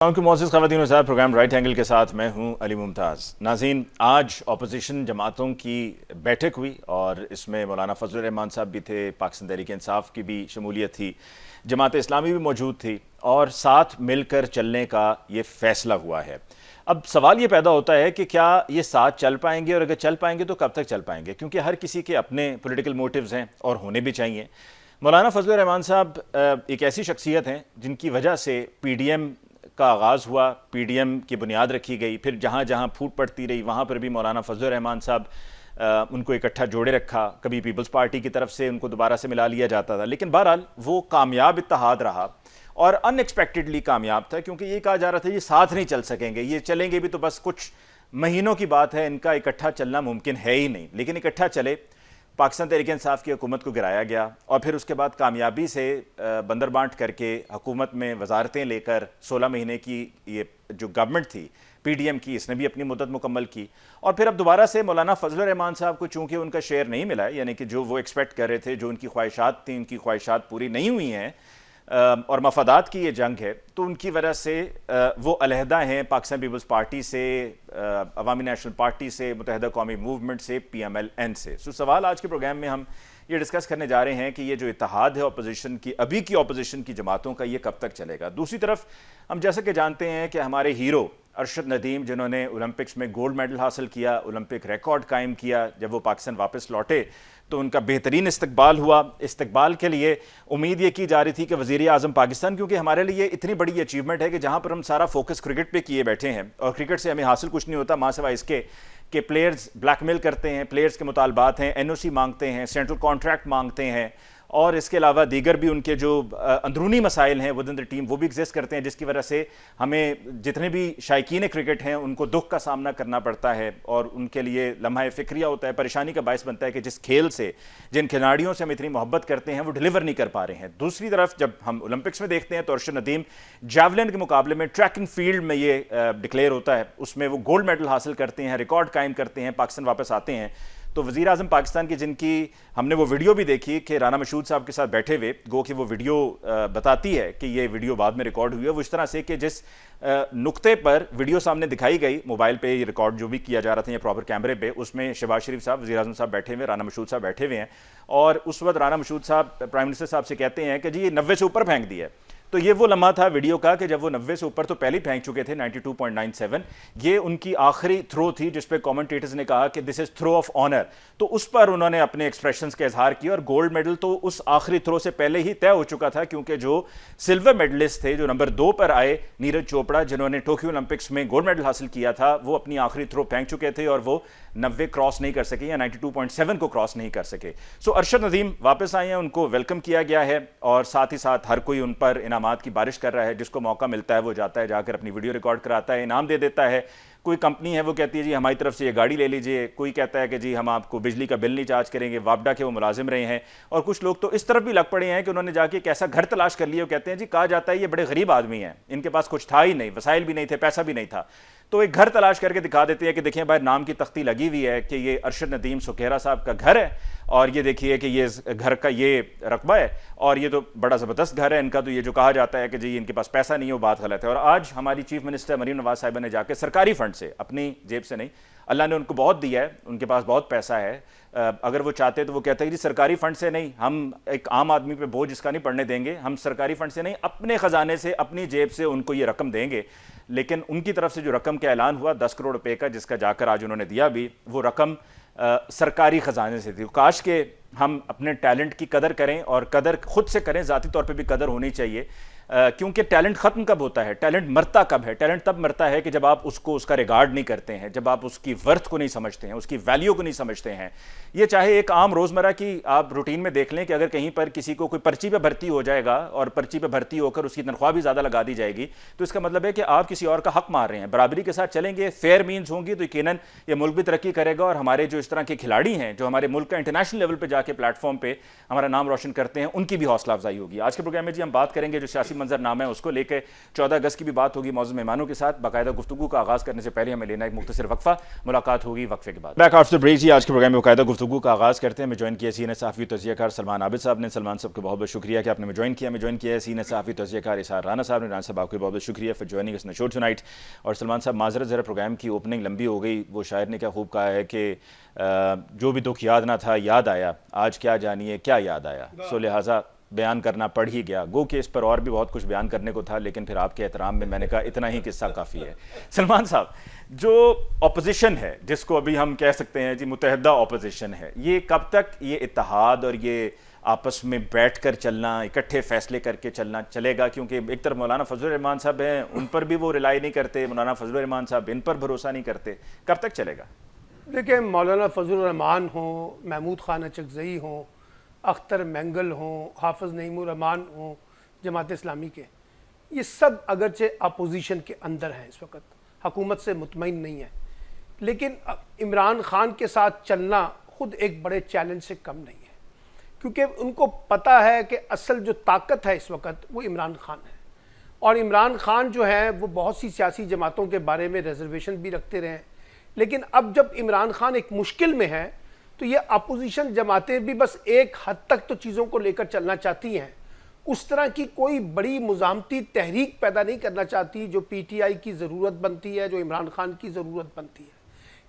की मोअज़्ज़िज़ ख़वातीन साहब, प्रोग्राम राइट एंगल के साथ मैं हूं अली मुमताज़। नाज़रीन, आज अपोजिशन जमातों की बैठक हुई और इसमें मौलाना फजलुर रहमान साहब भी थे, पाकिस्तान तहरीक इंसाफ की भी शमूलियत थी, जमात इस्लामी भी मौजूद थी और साथ मिलकर चलने का ये फ़ैसला हुआ है। अब सवाल ये पैदा होता है कि क्या ये साथ चल पाएंगे, और अगर चल पाएंगे तो कब तक चल पाएंगे, क्योंकि हर किसी के अपने पॉलिटिकल मोटिव्स हैं और होने भी चाहिए। मौलाना फजलुर रहमान साहब एक ऐसी शख्सियत हैं जिनकी वजह से PDM का आगाज़ हुआ, PDM की बुनियाद रखी गई, फिर जहाँ जहाँ फूट पड़ती रही वहाँ पर भी मौलाना फजलुर रहमान साहब उनको इकट्ठा जोड़े रखा। कभी पीपल्स पार्टी की तरफ से उनको दोबारा से मिला लिया जाता था, लेकिन बहरहाल वो कामयाब इत्तेहाद रहा और अनएक्सपेक्टेडली कामयाब था, क्योंकि ये कहा जा रहा था ये साथ नहीं चल सकेंगे, ये चलेंगे भी तो बस कुछ महीनों की बात है, इनका इकट्ठा चलना मुमकिन है ही नहीं। लेकिन इकट्ठा चले, पाकिस्तान तहरीक इंसाफ की हुकूमत को गिराया गया और फिर उसके बाद कामयाबी से बंदर बांट करके हुकूमत में वजारतें लेकर 16 महीने की ये जो गवर्नमेंट थी PDM की, इसने भी अपनी मुद्दत मुकम्मल की। और फिर अब दोबारा से मौलाना फजलुर रहमान साहब को चूंकि उनका शेयर नहीं मिला, यानी कि जो वो एक्सपेक्ट कर रहे थे, जो उनकी ख्वाहिशात थी, उनकी ख्वाहिशात पूरी नहीं हुई हैं और मफादात की ये जंग है, तो उनकी वजह से वो अलहदा हैं पाकिस्तान पीपल्स पार्टी से, अवामी नेशनल पार्टी से, मुत्तहिदा कौमी मूवमेंट से, PMLN से। सो सवाल आज के प्रोग्राम में हम ये डिस्कस करने जा रहे हैं कि ये जो इत्तेहाद है अपोजिशन की, अभी की अपोजिशन की जमातों का, ये कब तक चलेगा। दूसरी तरफ हम जैसा कि जानते हैं कि हमारे हीरो अरशद नदीम, जिन्होंने ओलंपिक्स में गोल्ड मेडल हासिल किया, ओलंपिक रिकॉर्ड कायम किया, जब वो पाकिस्तान वापस लौटे तो उनका बेहतरीन इस्तकबाल हुआ। इस्तकबाल के लिए उम्मीद ये की जा रही थी कि वज़ीर आज़म पाकिस्तान, क्योंकि हमारे लिए इतनी बड़ी अचीवमेंट है कि जहाँ पर हम सारा फोकस क्रिकेट पे किए बैठे हैं और क्रिकेट से हमें हासिल कुछ नहीं होता माँ सिवाय इसके कि प्लेयर्स ब्लैकमेल करते हैं, प्लेयर्स के मुतालबात हैं, NOC मांगते हैं, सेंट्रल कॉन्ट्रैक्ट मांगते हैं और इसके अलावा दीगर भी उनके जो अंदरूनी मसाइल हैं विद इन द टीम वो भी एग्जिस्ट करते हैं, जिसकी वजह से हमें जितने भी शायकीन क्रिकेट हैं उनको दुख का सामना करना पड़ता है और उनके लिए लम्हा फ़िक्रिया होता है, परेशानी का बायस बनता है कि जिस खेल से, जिन खिलाड़ियों से हम इतनी मोहब्बत करते हैं वो डिलीवर नहीं कर पा रहे हैं। दूसरी तरफ जब हम ओलंपिक्स में देखते हैं तो अरशद नदीम जैवलिन के मुकाबले में ट्रैक एंड फील्ड में ये डिक्लेयर होता है, उसमें वो गोल्ड मेडल हासिल करते हैं, रिकॉर्ड कायम करते हैं, पाकिस्तान वापस आते हैं। तो वज़ीर आज़म पाकिस्तान की, जिनकी हमने वो वीडियो भी देखी कि राना मशहूद साहब के साथ बैठे हुए, गो कि वो वीडियो बताती है कि ये वीडियो बाद में रिकॉर्ड हुई है, वो इस तरह से कि जिस नुक्ते पर वीडियो सामने दिखाई गई, मोबाइल पे ये रिकॉर्ड जो भी किया जा रहा था या प्रॉपर कैमरे पे, उसमें शहबाज शरीफ साहब, वज़ीर आज़म साहब बैठे हुए, राना मशहूद साहब बैठे हुए हैं और उस वक्त राना मशहूद साहब प्राइम मिनिस्टर साहब से कहते हैं कि जी ये 90 से ऊपर फेंक दिया है। तो ये वो लम्हा था वीडियो का कि जब वो 90 से ऊपर तो पहले ही फेंक चुके थे, 92.97। ये उनकी आखिरी थ्रो थी जिस पे कमेंटेटर्स ने कहा कि this is throw of honour, तो उस पर उन्होंने अपने एक्सप्रेशंस का इजहार किया और गोल्ड मेडल तो उस आखिरी थ्रो से पहले ही तय हो चुका था, क्योंकि जो सिल्वर मेडलिस्ट थे, जो नंबर 2 पर आए, नीरज चोपड़ा, जिन्होंने टोक्यो ओलंपिक्स में गोल्ड मेडल हासिल किया था, वो अपनी आखिरी थ्रो फेंक चुके थे और वो 90 क्रॉस नहीं कर सके या 92.7 को क्रॉस नहीं कर सके। सो अरशद नदीम वापस आए हैं, उनको वेलकम किया गया है और साथ ही साथ हर कोई उन पर इनामात की बारिश कर रहा है। जिसको मौका मिलता है वो जाता है, जाकर अपनी वीडियो रिकॉर्ड कराता है, इनाम दे देता है। कोई कंपनी है वो कहती है जी हमारी तरफ से ये गाड़ी ले लीजिए, कोई कहता है कि जी हम आपको बिजली का बिल नहीं चार्ज करेंगे, वापडा के वो मुलाजिम रहे हैं। और कुछ लोग तो इस तरफ भी लग पड़े हैं कि उन्होंने जाके एक ऐसा घर तलाश कर लिया, वो कहते हैं जी कहा जाता है ये बड़े गरीब आदमी हैं, इनके पास कुछ था ही नहीं, वसाइल भी नहीं थे, पैसा भी नहीं था, तो एक घर तलाश करके दिखा देते हैं कि देखिए भाई नाम की तख्ती लगी हुई है कि ये अरशद नदीम सुखेरा साहब का घर है और ये देखिए कि ये घर का ये रकबा है और ये तो बड़ा ज़बरदस्त घर है इनका, तो ये जो कहा जाता है कि जी इनके पास पैसा नहीं है वो बात गलत है। और आज हमारी चीफ मिनिस्टर मरीम नवाज साहिबा ने जाकर सरकारी फंड से, अपनी जेब से नहीं, अल्लाह ने उनको बहुत दिया है, उनके पास बहुत पैसा है, अगर वो चाहते तो वो कहते हैं कि जी सरकारी फंड से नहीं, हम एक आम आदमी पे बोझ इसका नहीं पड़ने देंगे, हम सरकारी फंड से नहीं अपने ख़जाने से, अपनी जेब से उनको ये रकम देंगे। लेकिन उनकी तरफ से जो रकम का ऐलान हुआ 10 करोड़ रुपए का, जिसका जाकर आज उन्होंने दिया भी, वो रकम सरकारी ख़जाने से थी। काश के हम अपने टैलेंट की कदर करें और कदर खुद से करें, ज़ाती तौर पे भी कदर होनी चाहिए, क्योंकि टैलेंट ख़त्म कब होता है, टैलेंट मरता कब है? टैलेंट तब मरता है कि जब आप उसको, उसका रिगार्ड नहीं करते हैं, जब आप उसकी वर्थ को नहीं समझते हैं, उसकी वैल्यू को नहीं समझते हैं। ये चाहे एक आम रोज़मर्रा की आप रूटीन में देख लें कि अगर कहीं पर किसी को कोई पर्ची पे भर्ती हो जाएगा और पर्ची पे भर्ती होकर उसकी तनख्वाह भी ज़्यादा लगा दी जाएगी, तो इसका मतलब है कि आप किसी और का हक मार रहे हैं। बराबरी के साथ चलेंगे, फेयर मीन्स होंगी तो यकीनन ये मुल्क भी तरक्की करेगा और हमारे जो इस तरह के खिलाड़ी हैं जो हमारे मुल्क का इंटरनेशनल लेवल पर जाके प्लेटफॉर्म पर हमारा नाम रोशन करते हैं, उनकी भी हौसला अफजाई होगी। आज के प्रोग्राम में जी हम बात करेंगे जो सियासी मंजरनामा है उसको लेकर 14 अगस्त की भी बात होगी मौजूद मेहमानों के साथ। बाकायदा गुफ्तगू का आगाज़ करने से पहले हमें लेना एक मुख्तसर वक्फा, मुलाकात होगी वक्फे के बाद। बैक आफ्टर ब्रेक जी, आज के प्रोग्राम में बाकायदा गुफ्तगू का आगाज़ करते हैं। मैं ज्वाइन किया सीनियर सहाफ़ी तज़कियाकार सलमान आबिद साहब ने। सलमान साहब को बहुत बहुत शुक्रिया कि आपने मैं ज्वाइन किया। मैं ज्वाइन किया है सीनियर सहाफ़ी तज़कियाकार इसार राना साहब ने। राना साहब आपको बहुत बहुत शुक्रिया for joining us in the show tonight. और सलमान साहब माजरत ज़रा प्रोग्राम की ओपनिंग लंबी हो गई, वो शायर ने क्या खूब कहा है कि जो भी दुख याद ना था याद आया, आज क्या जानिए क्या याद आया, सो लिहाजा बयान करना पड़ ही गया। गो कि इस पर और भी बहुत कुछ बयान करने को था, लेकिन फिर आपके एहतराम में मैंने कहा इतना ही किस्सा काफ़ी है। सलमान साहब, जो अपोजिशन है जिसको अभी हम कह सकते हैं जी मुतहदा अपोजिशन है, ये कब तक ये इत्तेहाद और ये आपस में बैठ कर चलना, इकट्ठे फैसले करके चलना चलेगा? क्योंकि एक तरफ मौलाना फजलुर रहमान साहब हैं, उन पर भी वो रिलाई नहीं करते, मौलाना फजलुर रहमान साहब इन पर भरोसा नहीं करते, कब तक चलेगा? देखिए, मौलाना फजलुर रहमान हो, महमूद खान अचकज़ई हो, अख्तर मैंगल हो, हाफिज़ नईमुर रहमान हो, जमात इस्लामी के, ये सब अगरचे अपोजिशन के अंदर हैं, इस वक्त हुकूमत से मुतमईन नहीं है, लेकिन इमरान खान के साथ चलना खुद एक बड़े चैलेंज से कम नहीं है, क्योंकि उनको पता है कि असल जो ताकत है इस वक्त वो इमरान खान है। और इमरान खान जो है वो बहुत सी सियासी जमातों के बारे में रिजर्वेशन भी रखते रहे, लेकिन अब जब इमरान खान एक मुश्किल में है तो ये अपोजिशन जमातें भी बस एक हद तक तो चीज़ों को लेकर चलना चाहती हैं, उस तरह की कोई बड़ी मुज़ामती तहरीक पैदा नहीं करना चाहती जो पीटीआई की ज़रूरत बनती है, जो इमरान खान की ज़रूरत बनती है।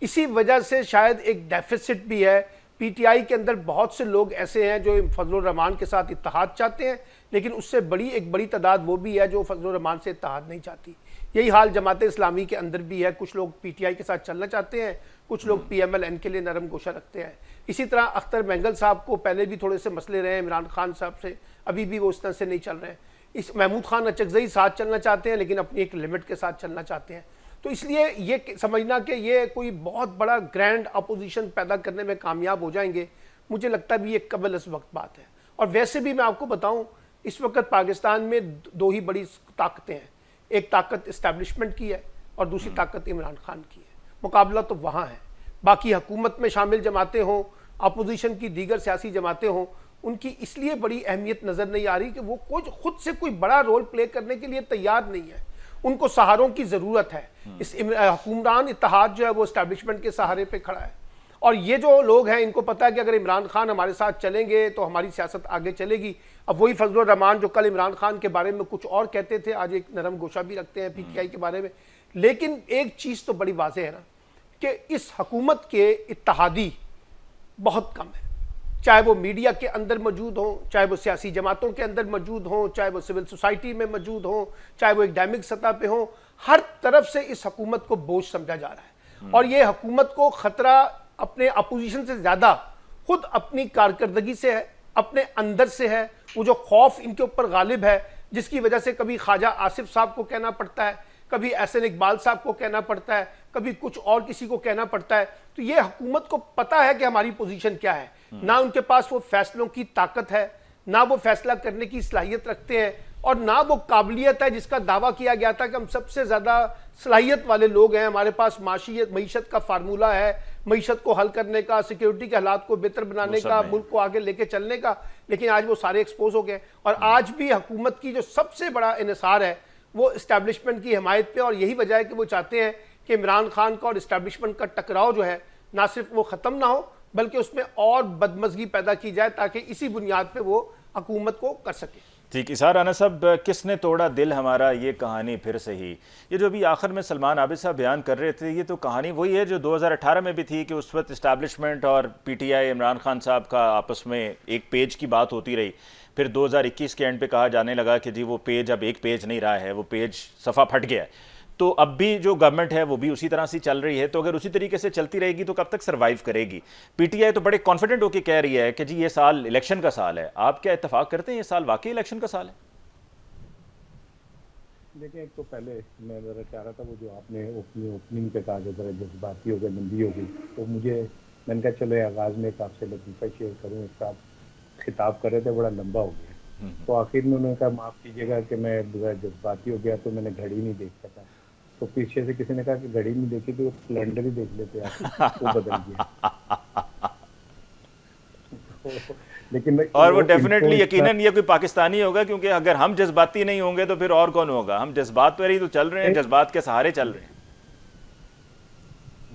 इसी वजह से शायद एक डेफिसिट भी है। पीटीआई के अंदर बहुत से लोग ऐसे हैं जो फजलुर रहमान के साथ इत्तेहाद चाहते हैं, लेकिन उससे एक बड़ी तादाद वो भी है जो फजलुर रहमान से इत्तेहाद नहीं चाहती। यही हाल जमात इस्लामी के अंदर भी है, कुछ लोग पीटीआई के साथ चलना चाहते हैं, कुछ लोग पीएमएलएन के लिए नरम गोशा रखते हैं। इसी तरह अख्तर मैंगल साहब को पहले भी थोड़े से मसले रहे इमरान खान साहब से, अभी भी वो इस तरह से नहीं चल रहे हैं। इस महमूद खान अचकज़ई साथ चलना चाहते हैं, लेकिन अपनी एक लिमिट के साथ चलना चाहते हैं। तो इसलिए ये समझना कि ये कोई बहुत बड़ा ग्रैंड अपोजिशन पैदा करने में कामयाब हो जाएंगे, मुझे लगता है भी ये कबल इस वक्त बात है। और वैसे भी मैं आपको बताऊं, इस वक्त पाकिस्तान में दो ही बड़ी ताकतें हैं, एक ताकत इस्टेब्लिशमेंट की है और दूसरी ताकत इमरान खान की है। मुकाबला तो वहाँ है। बाकी हुकूमत में शामिल जमातें हों, अपोजिशन की दीगर सियासी जमातें हों, उनकी इसलिए बड़ी अहमियत नज़र नहीं आ रही कि वो खुद से कोई बड़ा रोल प्ले करने के लिए तैयार नहीं है। उनको सहारों की ज़रूरत है। इस हुक्मरान इत्तेहाद जो है वो इस्टेब्लिशमेंट के सहारे पे खड़ा है, और ये जो लोग हैं इनको पता है कि अगर इमरान खान हमारे साथ चलेंगे तो हमारी सियासत आगे चलेगी। अब वही फजलुर रहमान जो कल इमरान खान के बारे में कुछ और कहते थे, आज एक नरम गोशा भी रखते हैं पीटीआई के बारे में। लेकिन एक चीज़ तो बड़ी वाज़ेह है ना कि इस हुकूमत के इत्तेहादी बहुत कम है, चाहे वो मीडिया के अंदर मौजूद हों, चाहे वो सियासी जमातों के अंदर मौजूद हों, चाहे वो सिविल सोसाइटी में मौजूद हों, चाहे वो एकेडमिक सतह पे हों, हर तरफ से इस हुकूमत को बोझ समझा जा रहा है। और ये हुकूमत को ख़तरा अपने अपोजिशन से ज़्यादा खुद अपनी कारकर्दगी से है, अपने अंदर से है। वो जो खौफ इनके ऊपर गालिब है, जिसकी वजह से कभी ख्वाजा आसिफ साहब को कहना पड़ता है, कभी एहसन इकबाल साहब को कहना पड़ता है, कभी कुछ और किसी को कहना पड़ता है। तो ये हुकूमत को पता है कि हमारी पोजीशन क्या है। ना उनके पास वो फैसलों की ताकत है, ना वो फैसला करने की सलाहियत रखते हैं, और ना वो काबिलियत है जिसका दावा किया गया था कि हम सबसे ज़्यादा सलाहियत वाले लोग हैं, हमारे पास मईशत का फार्मूला है, मईशत को हल करने का, सिक्योरिटी के हालात को बेहतर बनाने का, मुल्क को आगे लेके चलने का। लेकिन आज वो सारे एक्सपोज हो गए। और आज भी हुकूमत की जो सबसे बड़ा इन्हिसार है वो इस्टेब्लिशमेंट की हिमायत पे, और यही वजह है कि वो चाहते हैं कि इमरान खान का और इस्टेब्लिशमेंट का टकराव जो है ना सिर्फ वो ख़त्म ना हो, बल्कि उसमें और बदमज़गी पैदा की जाए, ताकि इसी बुनियाद पे वो हुकूमत को कर सके। ठीक, इसार राना साहब, किसने तोड़ा दिल हमारा, ये कहानी फिर से ही, ये जो अभी आखिर में सलमान आबिद साहब बयान कर रहे थे, ये तो कहानी वही है जो 2018 में भी थी कि उस वक्त इस्टेब्लिशमेंट और पीटीआई इमरान खान साहब का आपस में एक पेज की बात होती रही। फिर 2021 के एंड पे कहा जाने लगा कि जी वो पेज अब एक पेज नहीं रहा है, वो पेज सफ़ा फट गया है। तो अब भी जो गवर्नमेंट है वो भी उसी तरह से चल रही है। तो अगर उसी तरीके से चलती रहेगी तो कब तक सर्वाइव करेगी? पीटीआई तो बड़े कॉन्फिडेंट होकर कह रही है कि जी ये साल इलेक्शन का साल है। आप क्या इत्तेफाक करते हैं ये साल वाकई इलेक्शन का साल है? देखिए, एक तो पहले मैं ज़रा चाह रहा था वो जो आपने ओपनिंग पे कहा जो ज़रा जज्बाती हो गई, लंबी हो गई, तो मैंने कहा चलो आगाज़ में एक आपसे लतीफ़ा शेयर करूँ। इसका आप खिताब कर रहे थे, बड़ा लंबा हो गया, तो आखिर में उन्होंने कहा माफ़ कीजिएगा कि मैं जज्बाती हो गया तो मैंने घड़ी नहीं देख सका। तो पीछे से किसी ने कहा कि घड़ी नहीं देखी तो कैलेंडर ही देख लेते आप, वो बदल गया। लेकिन और वो intro डेफिनेटली इतना, यकीनन ये कोई पाकिस्तानी होगा, क्योंकि अगर हम जज्बाती नहीं होंगे तो फिर और कौन होगा। हम जज्बात पर ही तो चल रहे हैं, जज्बात के सहारे चल रहे हैं।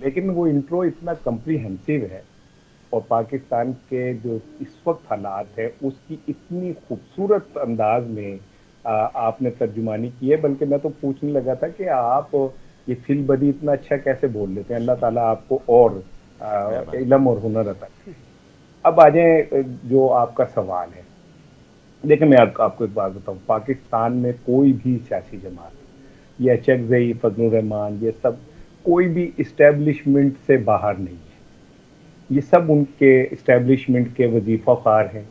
लेकिन वो इंट्रो इतना कम्प्रीहेंसिव है और पाकिस्तान के जो इस वक्त हालात है उसकी इतनी खूबसूरत अंदाज में आपने तर्जुमानी की है। बल्कि मैं तो पूछने लगा था कि आप ये फिल बदी इतना अच्छा कैसे बोल लेते हैं। अल्लाह ताला आपको और मेहरबानी। इल्म और हुनर अता करे। अब आ जाए जो आपका सवाल है। देखिए मैं आपको एक बात बताऊं, पाकिस्तान में कोई भी सियासी जमात, ये अचकजई, फजलुर रहमान, ये सब कोई भी इस्टेब्लिशमेंट से बाहर नहीं है। ये सब उनके इस्टेब्लिशमेंट के वजीफा ख्वार हैं।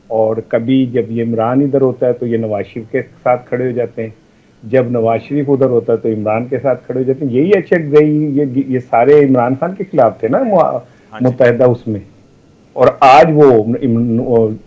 और कभी जब ये इमरान इधर होता है तो ये नवाज शरीफ के साथ खड़े हो जाते हैं, जब नवाज शरीफ उधर होता है तो इमरान के साथ खड़े हो जाते हैं। यही अचकजई, ये सारे इमरान खान के खिलाफ थे ना हाँ जी। मुत्तहदा उसमें, और आज वो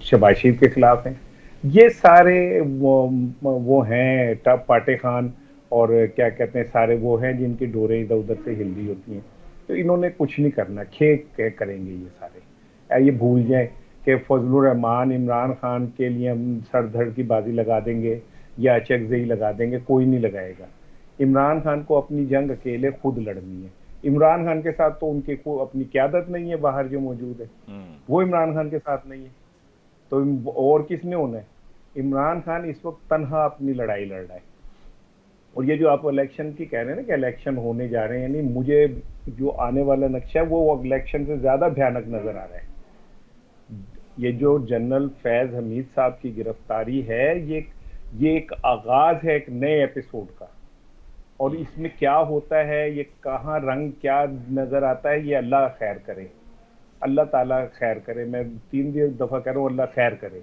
शहबाज शरीफ के खिलाफ हैं। ये सारे वो हैं पाटे खान, और क्या कहते हैं, सारे वो हैं जिनकी डोरें इधर उधर से हिल रही होती हैं। तो इन्होंने कुछ नहीं करना, करेंगे ये सारे। ये भूल जाएं कि फजलुर रहमान इमरान खान के लिए हम सर धड़ की बाजी लगा देंगे या अचकजई लगा देंगे, कोई नहीं लगाएगा। इमरान खान को अपनी जंग अकेले खुद लड़नी है। इमरान खान के साथ तो उनके को अपनी क़यादत नहीं है बाहर जो मौजूद है, वो इमरान खान के साथ नहीं है, तो और किसने होना है? इमरान खान इस वक्त तनहा अपनी लड़ाई लड़ रहा है। और ये जो आप इलेक्शन की कह रहे हैं ना कि इलेक्शन होने जा रहे हैं, यानी मुझे जो आने वाला नक्शा है वो इलेक्शन से ज्यादा भयानक नजर आ रहा है। ये जो जनरल फैज हमीद साहब की गिरफ्तारी है, ये एक आगाज है एक नए एपिसोड का। और इसमें क्या होता है, ये कहाँ रंग क्या नजर आता है, ये अल्लाह खैर करे, अल्लाह ताला खैर करे। मैं 3 दफा कह रहा हूँ अल्लाह खैर करे।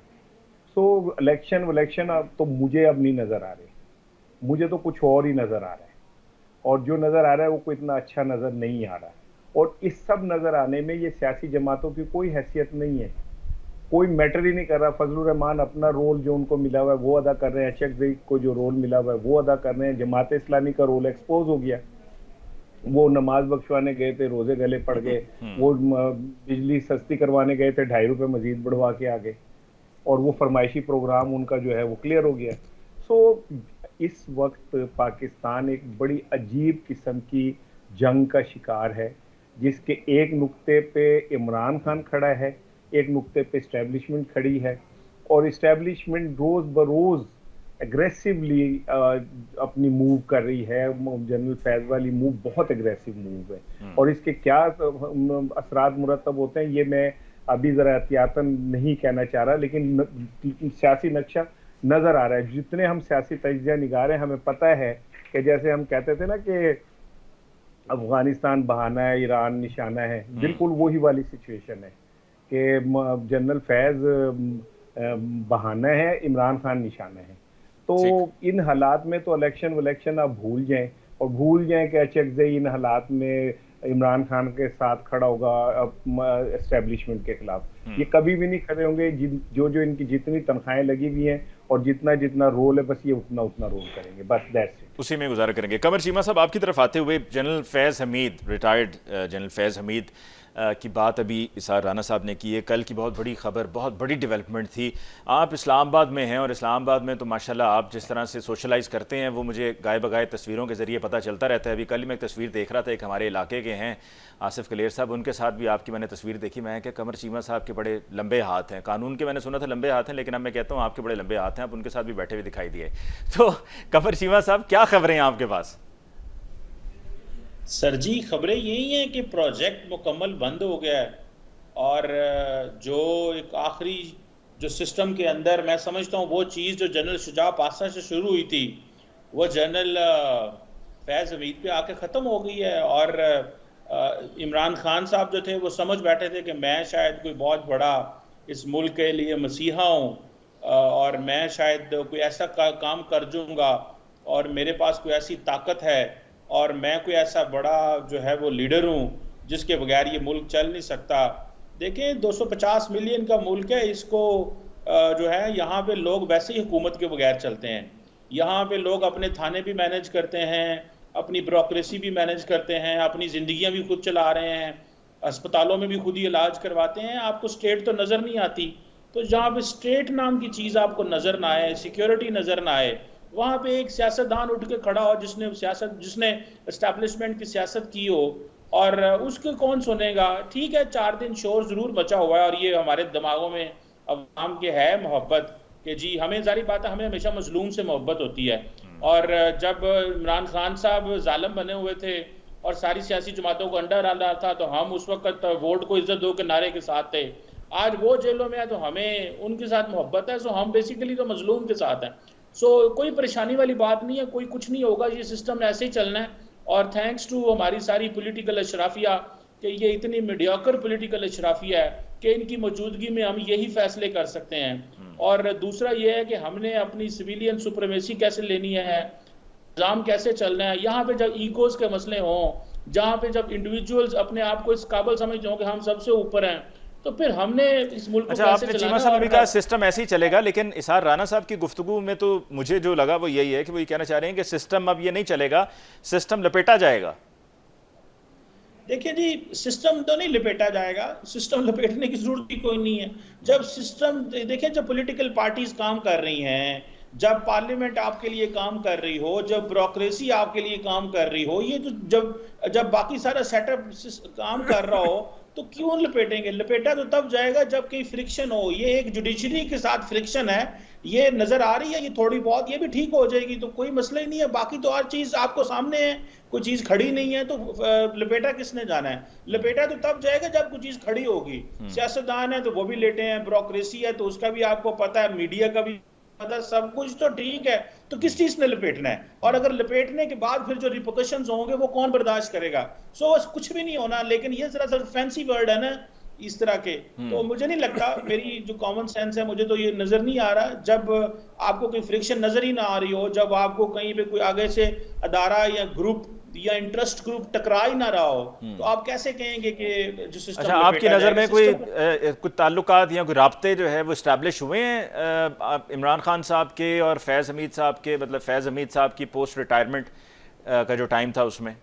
सो इलेक्शन अब तो मुझे अब नहीं नजर आ रहे, मुझे तो कुछ और ही नजर आ रहा है। और जो नजर आ रहा है वो कोई इतना अच्छा नजर नहीं आ रहा। और इस सब नजर आने में ये सियासी जमातों की कोई हैसियत नहीं है, कोई मैटर ही नहीं कर रहा। फजलुर रहमान अपना रोल जो उनको मिला हुआ है वो अदा कर रहे हैं, अचकजई को जो रोल मिला हुआ है वो अदा कर रहे हैं। जमात इस्लामी का रोल एक्सपोज हो गया, वो नमाज बख्शवाने गए थे, रोजे गले पड़ गए, वो बिजली सस्ती करवाने गए थे, ₹2.5 मजीद बढ़वा के आ गए, और वो फरमाइशी प्रोग्राम उनका जो है वो क्लियर हो गया। सो इस वक्त पाकिस्तान एक बड़ी अजीब किस्म की जंग का शिकार है, जिसके एक नुक्ते पे इमरान खान खड़ा है, एक नुक्ते पे इस्टेब्लिशमेंट खड़ी है, और इस्टेब्लिशमेंट रोज बरोज एग्रेसिवली अपनी मूव कर रही है। जनरल फैज वाली मूव बहुत एग्रेसिव मूव है, और इसके क्या असरात मुरतब होते हैं ये मैं अभी जरा एहतियातन नहीं कहना चाह रहा, लेकिन सियासी नक्शा नजर आ रहा है। जितने हम सियासी तजिया निगार हैं, हमें पता है कि जैसे हम कहते थे ना कि अफगानिस्तान बहाना है, ईरान निशाना है, बिल्कुल वही वाली सिचुएशन है कि जनरल फैज बहाना है, इमरान खान निशाना है। तो इन हालात में तो इलेक्शन आप भूल जाएं, और भूल जाएं कि अचकजई इन हालात में इमरान खान के साथ खड़ा होगा एस्टेब्लिशमेंट के खिलाफ। ये कभी भी नहीं खड़े होंगे। जो इनकी जितनी तनख्वाहें लगी हुई हैं और जितना जितना रोल है, बस ये उतना उतना रोल करेंगे, बस दैट्स इट, उसी में गुजारा करेंगे। कमर चीमा साहब, आपकी तरफ आते हुए, जनरल फैज़ हमीद, रिटायर्ड जनरल फैज़ हमीद की बात अभी इसार राना साहब ने की है। कल की बहुत बड़ी खबर, बहुत बड़ी डेवलपमेंट थी। आप इस्लामाबाद में हैं, और इस्लामाबाद में तो माशाल्लाह आप जिस तरह से सोशलाइज़ करते हैं वो मुझे गाय बगाए तस्वीरों के ज़रिए पता चलता रहता है। अभी कल ही मैं एक तस्वीर देख रहा था, एक हमारे इलाके के हैं आसिफ कलेर साहब, उनके साथ भी आपकी मैंने तस्वीर देखी। मैं क्या, कमर चीमा साहब के बड़े लंबे हाथ हैं, कानून के मैंने सुना था लंबे हाथ हैं, लेकिन अब मैं कहता हूँ आपके बड़े लंबे हाथ हैं, आप उनके साथ भी बैठे हुए दिखाई दिए। तो कमर चीमा साहब, क्या खबरें हैं आपके पास? सर जी, खबरें यही हैं कि प्रोजेक्ट मुकम्मल बंद हो गया है, और जो एक आखिरी जो सिस्टम के अंदर मैं समझता हूँ वो चीज़ जो जनरल शुजा पासा से शुरू हुई थी वो जनरल फैज़ हमीद पे आके ख़त्म हो गई है। और इमरान खान साहब जो थे वो समझ बैठे थे कि मैं शायद कोई बहुत बड़ा इस मुल्क के लिए मसीहा हूँ, और मैं शायद कोई ऐसा काम कर दूँगा, और मेरे पास कोई ऐसी ताकत है, और मैं कोई ऐसा बड़ा जो है वो लीडर हूँ जिसके बगैर ये मुल्क चल नहीं सकता। देखें, 250 मिलियन का मुल्क है, इसको जो है यहाँ पे लोग वैसे ही हुकूमत के बगैर चलते हैं। यहाँ पे लोग अपने थाने भी मैनेज करते हैं, अपनी ब्यूरोक्रेसी भी मैनेज करते हैं, अपनी ज़िंदगियाँ भी खुद चला रहे हैं, अस्पतालों में भी खुद ही इलाज करवाते हैं। आपको स्टेट तो नज़र नहीं आती, तो जहाँ पे स्टेट नाम की चीज़ आपको नज़र ना आए, सिक्योरिटी नज़र ना आए, वहाँ पे एक सियासतदान उठ के खड़ा हो जिसने एस्टैब्लिशमेंट की सियासत की हो, और उसके कौन सुनेगा। ठीक है, 4 दिन शोर ज़रूर मचा हुआ है, और ये हमारे दिमागों में अवाम के है मोहब्बत कि जी हमें, जारी बात है, हमें हमेशा मजलूम से मोहब्बत होती है। और जब इमरान खान साहब जालिम बने हुए थे और सारी सियासी जमातों को अंडा डाल रहा था, तो हम उस वक्त वोट को इज्जत दो के नारे के साथ थे। आज वो जेलों में है तो हमें उनके साथ मोहब्बत है। सो हम बेसिकली तो मजलूम के साथ हैं। सो कोई परेशानी वाली बात नहीं है, कोई कुछ नहीं होगा, ये सिस्टम ऐसे ही चलना है। और थैंक्स टू हमारी सारी पॉलिटिकल अशराफिया कि ये इतनी मीडियोकर पॉलिटिकल अशराफिया है कि इनकी मौजूदगी में हम यही फैसले कर सकते हैं। और दूसरा ये है कि हमने अपनी सिविलियन सुप्रीमेसी कैसे लेनी है, निज़ाम कैसे चलना है। यहाँ पे जब ईगोज के मसले हों, जहाँ पे जब इंडिविजुअल्स अपने आप को इस काबिल समझते हों कि हम सबसे ऊपर हैं, तो फिर हमने इस मुल्क को अच्छा, कैसे आपने चलाना चीमा साहब है। अभी कहा सिस्टम ऐसे ही चलेगा, लेकिन इसार राना साहब की गुफ्तगू में तो मुझे जो लगा वो यही है कि वो ये कहना चाह रहे हैं कि सिस्टम अब ये नहीं चलेगा, सिस्टम लपेटा जाएगा। देखिए जी, सिस्टम तो नहीं लपेटा जाएगा, सिस्टम लपेटने की जरूरत ही कोई नहीं है। जब सिस्टम देखिए, जब पॉलिटिकल पार्टीज काम कर रही हैं, जब पार्लियामेंट आपके लिए काम कर रही हो, जब ब्यूरोक्रेसी आपके लिए काम कर रही हो, ये तो जब बाकी सारा सेटअप काम कर रहा हो, तो क्यों लपेटेंगे। लपेटा तो तब जाएगा जब कहीं फ्रिक्शन हो। ये एक जुडिशरी के साथ फ्रिक्शन है, ये नजर आ रही है, ये थोड़ी बहुत, ये भी ठीक हो जाएगी, तो कोई मसला ही नहीं है। बाकी तो हर चीज आपको सामने है, कोई चीज खड़ी नहीं है, तो लपेटा किसने जाना है। लपेटा तो तब जाएगा जब कोई चीज खड़ी होगी। सियासतदान है तो वो भी लेटे हैं, ब्यूरोक्रेसी है तो उसका भी आपको पता है, मीडिया का भी पता, सब कुछ तो ठीक है, तो किस चीज ने लपेटना है। और अगर लपेटने के बाद फिर जो रिपोर्केशंस होंगे वो कौन बर्दाश्त करेगा। सो कुछ भी नहीं होना। लेकिन ये जरा सा फैंसी वर्ड है ना इस तरह के, तो मुझे नहीं लगता, मेरी जो कॉमन सेंस है, मुझे तो ये नजर नहीं आ रहा। जब आपको कोई फ्रिक्शन नजर ही ना आ रही हो, जब आपको कहीं पे कोई आगे से अदारा या ग्रुप या इंटरेस्ट ग्रुप टकरा ही ना रहा हो, तो आप कैसे कहेंगे कि जो सिस्टम। अच्छा, आपकी नज़र में कोई ताल्लुकात या कोई राब्ते जो है वो इस्टेब्लिश हुए हैं इमरान खान साहब के और फैज़ हमीद साहब के, मतलब फैज़ हमीद साहब की पोस्ट रिटायरमेंट का जो टाइम था उसमें?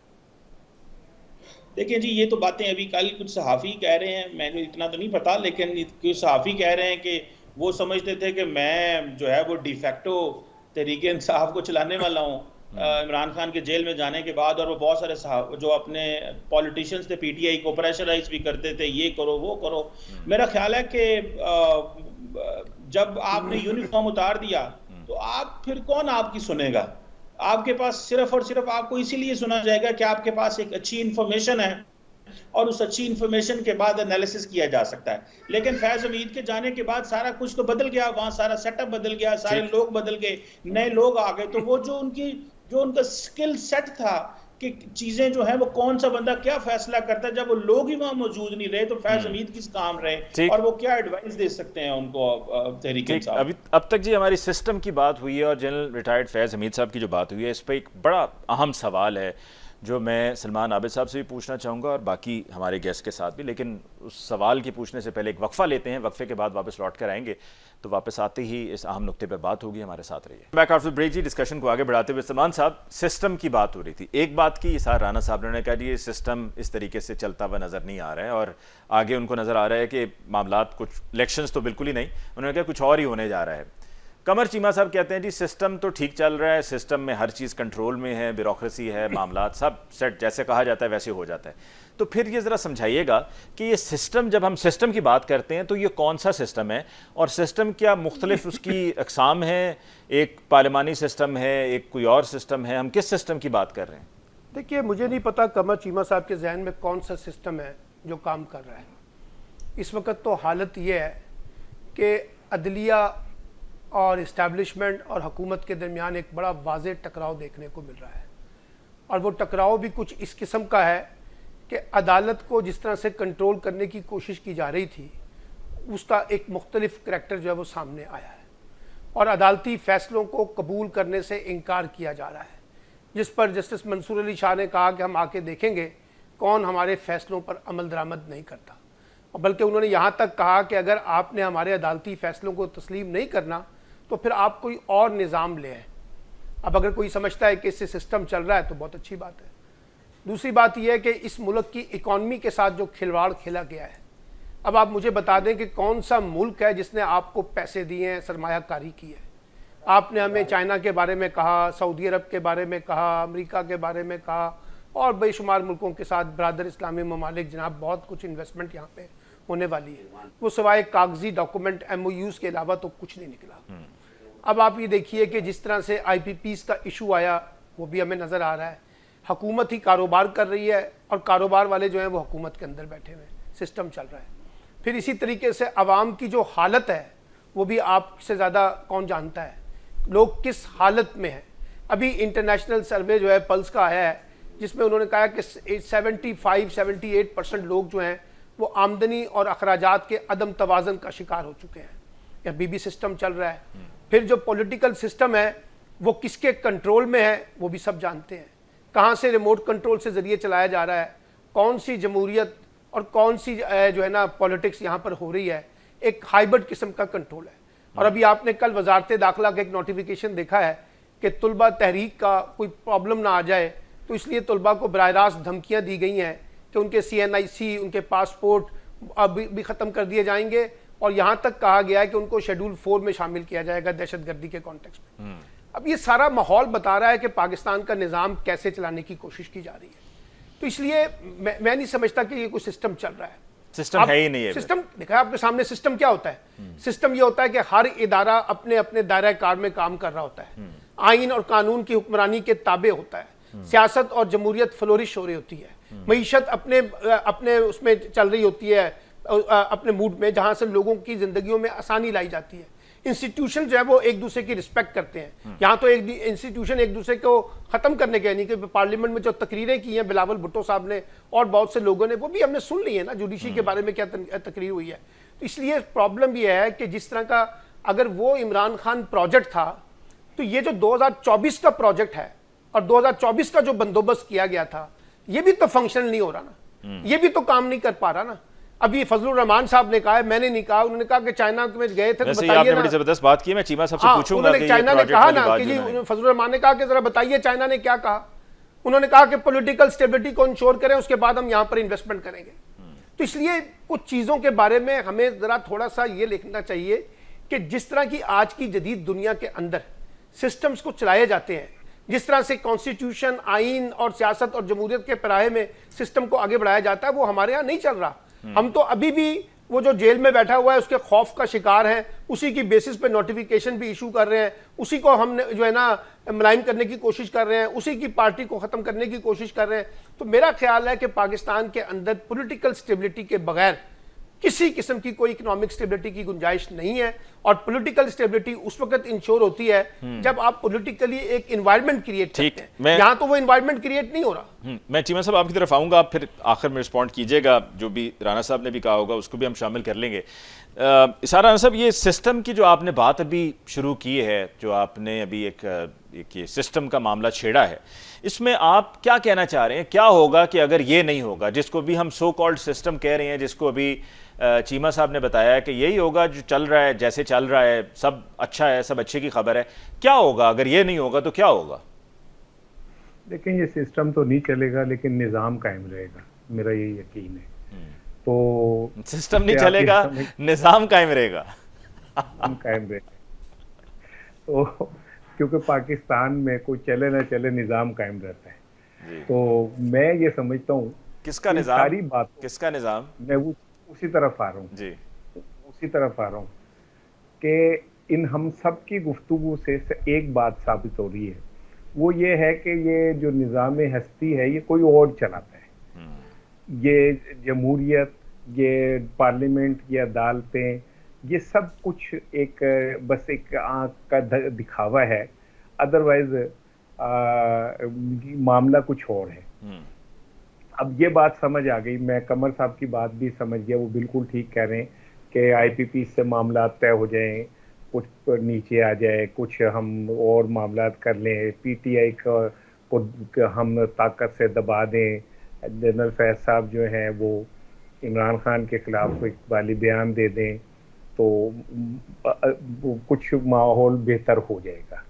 देखिए जी, ये तो बातें अभी कल कुछ सहाफ़ी कह रहे हैं, मैंने इतना तो नहीं पता, लेकिन कुछ सहाफ़ी कह रहे हैं कि वो समझते थे कि मैं जो है वो डिफेक्टो तहरीक इंसाफ को चलाने वाला हूँ इमरान खान के जेल में जाने के बाद। और वो बहुत सारे जो अपने पॉलिटिशियंस थे पीटीआई को प्रेशराइज भी करते थे, ये करो वो करो। मेरा ख्याल है कि जब आपने यूनिफॉर्म उतार दिया तो आप फिर कौन आपकी सुनेगा। आपके पास सिर्फ और सिर्फ आपको इसीलिए सुना जाएगा कि आपके पास एक अच्छी इंफॉर्मेशन है और उस अच्छी इंफॉर्मेशन के बाद एनालिसिस किया जा सकता है। लेकिन फैज हमीद के जाने के बाद सारा कुछ तो बदल गया, वहां सारा सेटअप बदल गया, सारे लोग बदल गए, नए लोग आ गए। तो वो जो उनका स्किल सेट था कि चीजें जो है वो कौन सा बंदा क्या फैसला करता है, जब वो लोग ही वहां मौजूद नहीं रहे तो फैज हमीद किस काम रहे और वो क्या एडवाइस दे सकते हैं उनको तहरीक इंसाफ। अभी अब तक जी हमारी सिस्टम की बात हुई है और जनरल रिटायर्ड फैज़ हमीद साहब की जो बात हुई है, इस पर एक बड़ा अहम सवाल है जो मैं सलमान आबिद साहब से भी पूछना चाहूँगा और बाकी हमारे गेस्ट के साथ भी। लेकिन उस सवाल के पूछने से पहले एक वक्फा लेते हैं, वक्फे के बाद वापस लौट कर आएंगे। तो वापस आते ही इस अहम नुक्ते पर बात होगी, हमारे साथ रहिए। बैक आफ्टर ब्रेक जी, डिस्कशन को आगे बढ़ाते हुए सलमान साहब, सिस्टम की बात हो रही थी। एक बात की इसार राना साहब ने कहा ये सिस्टम इस तरीके से चलता हुआ नज़र नहीं आ रहा है और आगे उनको नज़र आ रहा है कि मामलात कुछ इलेक्शंस तो बिल्कुल ही नहीं, उन्होंने कहा कुछ और ही होने जा रहा है। कमर चीमा साहब कहते हैं जी सिस्टम तो ठीक चल रहा है, सिस्टम में हर चीज़ कंट्रोल में है, ब्यूरोक्रेसी है, मामलात सब सेट जैसे कहा जाता है वैसे हो जाता है। तो फिर ये ज़रा समझाइएगा कि ये सिस्टम, जब हम सिस्टम की बात करते हैं तो ये कौन सा सिस्टम है और सिस्टम क्या मुख्तलिफ उसकी अक़साम है, एक पार्लिमानी सिस्टम है, एक कोई और सिस्टम है, हम किस सिस्टम की बात कर रहे हैं? देखिए, मुझे नहीं पता कमर चीमा साहब के जहन में कौन सा सिस्टम है जो काम कर रहा है। इस वक्त तो हालत ये है कि अदलिया और इस्टेब्लिशमेंट और हुकूमत के दरमियान एक बड़ा वाज़ेह टकराव देखने को मिल रहा है और वो टकराव भी कुछ इस किस्म का है कि अदालत को जिस तरह से कंट्रोल करने की कोशिश की जा रही थी उसका एक मुख्तलिफ करैक्टर जो है वो सामने आया है और अदालती फ़ैसलों को कबूल करने से इनकार किया जा रहा है, जिस पर जस्टिस मंसूर अली शाह ने कहा कि हम आके देखेंगे कौन हमारे फ़ैसलों पर अमल दरामद नहीं करता। और बल्कि उन्होंने यहाँ तक कहा कि अगर आपने हमारे अदालती फ़ैसलों को तस्लीम नहीं करना तो फिर आप कोई और निज़ाम ले आए। अब अगर कोई समझता है कि इससे सिस्टम चल रहा है तो बहुत अच्छी बात है। दूसरी बात यह है कि इस मुल्क की इकॉनमी के साथ जो खिलवाड़ खेला गया है अब आप मुझे बता दें कि कौन सा मुल्क है जिसने आपको पैसे दिए हैं, सरमायाकारी की है। आपने हमें चाइना के बारे में कहा, सऊदी अरब के बारे में कहा, अमेरिका के बारे में कहा और बेशुमार मुल्कों के साथ बरादर इस्लामी ममालिक, जनाब बहुत कुछ इन्वेस्टमेंट यहाँ पे होने वाली है। वो सिवाय कागजी डॉक्यूमेंट MOUs के अलावा तो कुछ नहीं निकला। अब आप ये देखिए कि जिस तरह से IPPs का इशू आया वो भी हमें नज़र आ रहा है। हुकूमत ही कारोबार कर रही है और कारोबार वाले जो हैं वो हुकूमत के अंदर बैठे हुए हैं, सिस्टम चल रहा है। फिर इसी तरीके से आवाम की जो हालत है वो भी आपसे ज़्यादा कौन जानता है, लोग किस हालत में हैं। अभी इंटरनेशनल सर्वे जो है पल्स का आया है जिसमें उन्होंने कहा कि 75-78% लोग जो हैं वो आमदनी और अखराजात के अदम तवाज़न का शिकार हो चुके हैं। अभी भी सिस्टम चल रहा है। फिर जो पॉलिटिकल सिस्टम है वो किसके कंट्रोल में है वो भी सब जानते हैं। कहाँ से रिमोट कंट्रोल से ज़रिए चलाया जा रहा है, कौन सी जमहूरियत और कौन सी जो है ना पॉलिटिक्स यहाँ पर हो रही है। एक हाइब्रिड किस्म का कंट्रोल है। और अभी आपने कल वजारत दाखिला का एक नोटिफिकेशन देखा है कि तुलबा तहरीक का कोई प्रॉब्लम ना आ जाए तो इसलिए तुलबा को बराह रास्त धमकियाँ दी गई हैं कि उनके CNIC, उनके पासपोर्ट अब भी ख़त्म कर दिए जाएंगे और यहाँ तक कहा गया है कि उनको शेड्यूल 4 में शामिल किया जाएगा दहशतगर्दी के कॉन्टेक्स्ट में। अब ये सारा माहौल बता रहा है कि पाकिस्तान का निज़ाम कैसे चलाने की कोशिश की जा रही है। तो इसलिए मैं नहीं समझता कि ये कोई सिस्टम चल रहा है। सिस्टम है ही नहीं है। सिस्टम दिखा आपके सामने। सिस्टम क्या होता है? सिस्टम ये होता है कि हर इदारा अपने अपने दायरा कार में काम कर रहा होता है, आइन और कानून की हुक्मरानी के ताबे होता है, सियासत और जमहूरियत फ्लोरिश हो रही होती है, मईशत अपने उसमें चल रही होती है, अपने मूड में, जहां से लोगों की जिंदगियों में आसानी लाई जाती है। इंस्टीट्यूशन जो है वो एक दूसरे की रिस्पेक्ट करते हैं। यहाँ तो एक इंस्टीट्यूशन एक दूसरे को खत्म करने के, यानी कि पार्लियामेंट में जो तकरीरें की हैं बिलावल भुट्टो साहब ने और बहुत से लोगों ने, वो भी हमने सुन ली है ना, जुडिशरी के बारे में क्या तकरीर हुई है। तो इसलिए प्रॉब्लम ये है कि जिस तरह का अगर वो इमरान खान प्रोजेक्ट था तो ये जो 2024 का प्रोजेक्ट है और 2024 का जो बंदोबस्त किया गया था ये भी तो फंक्शनल नहीं हो रहा ना, ये भी तो काम नहीं कर पा रहा ना। अभी फजलुर रहमान साहब ने कहा है, मैंने नहीं कहा, उन्होंने कहा कि चाइना में गए थे तो बताइए आपने ना। बड़ी जबरदस्त बात की है, मैं चीमा साहब से पूछूंगा कि चाइना ने कहा ना कि जी, फजलुर रहमान ने कहा कि जरा बताइए चाइना ने क्या कहा। उन्होंने कहा कि पॉलिटिकल स्टेबिलिटी को इंश्योर करें, उसके बाद हम यहाँ पर इन्वेस्टमेंट करेंगे। तो इसलिए कुछ चीज़ों के बारे में हमें ज़रा थोड़ा सा ये लिखना चाहिए कि जिस तरह की आज की जदीद दुनिया के अंदर सिस्टम्स को चलाए जाते हैं, जिस तरह से कॉन्स्टिट्यूशन, आइन और सियासत और जमहूरियत के पराहे में सिस्टम को आगे बढ़ाया जाता है, वो हमारे यहाँ नहीं चल रहा। हम तो अभी भी वो जो जेल में बैठा हुआ है उसके खौफ का शिकार है, उसी की बेसिस पे नोटिफिकेशन भी इशू कर रहे हैं, उसी को हम जो है ना मुलायम करने की कोशिश कर रहे हैं, उसी की पार्टी को ख़त्म करने की कोशिश कर रहे हैं। तो मेरा ख्याल है कि पाकिस्तान के अंदर पॉलिटिकल स्टेबिलिटी के बगैर किसी किस्म की कोई इकोनॉमिक स्टेबिलिटी की गुंजाइश नहीं है। और पॉलिटिकल स्टेबिलिटी उस वक्त इंश्योर होती है जब आप पॉलिटिकली एक एनवायरनमेंट क्रिएट करते हैं। यहाँ तो वो एनवायरनमेंट क्रिएट नहीं हो रहा। मैं चीमा साहब आपकी तरफ आऊंगा, आप फिर आखिर में रिस्पॉन्ड कीजिएगा, जो भी राना साहब ने भी कहा होगा उसको भी हम शामिल कर लेंगे। इसारा राना साहब, ये सिस्टम की जो आपने बात अभी शुरू की है, जो आपने अभी एक ये सिस्टम का मामला छेड़ा है, इसमें आप क्या कहना चाह रहे हैं? क्या होगा कि अगर ये नहीं होगा, जिसको भी हम सो कॉल्ड सिस्टम कह रहे हैं, जिसको अभी चीमा साहब ने बताया कि यही होगा जो चल रहा है, जैसे चल रहा है सब अच्छा है, सब अच्छे की खबर है, क्या होगा अगर ये नहीं होगा तो क्या होगा? लेकिन ये सिस्टम तो नहीं चलेगा, लेकिन निज़ाम कायम रहेगा, मेरा ये यकीन है। तो सिस्टम नहीं चलेगा, निज़ाम कायम रहेगा। कायम रहेगा। तो क्योंकि पाकिस्तान में कोई चले ना चले, निज़ाम कायम रहता है। तो मैं ये समझता हूँ किसका निज़ाम, सारी बात, किसका निज़ाम, मैं वो उसी तरफ आ रहा हूँ जी, उसी तरफ आ रहा हूँ कि इन हम सब की गुफ्तगू से एक बात साबित हो रही है, वो ये है कि ये जो निज़ाम हस्ती है ये कोई और चलाता है। ये जमहूरियत, ये पार्लियामेंट, ये अदालतें, ये सब कुछ एक बस एक आँख का दिखावा है, अदरवाइज मामला कुछ और है। अब ये बात समझ आ गई, मैं कमर साहब की बात भी समझ गया, वो बिल्कुल ठीक कह रहे हैं कि IPP से मामला तय हो जाएं, कुछ नीचे आ जाए, कुछ हम और मामला कर लें, PTI को हम ताकत से दबा दें, जनरल फैज साहब जो हैं वो इमरान खान के खिलाफ कोई वाली बयान दे दें, तो कुछ माहौल बेहतर हो जाएगा।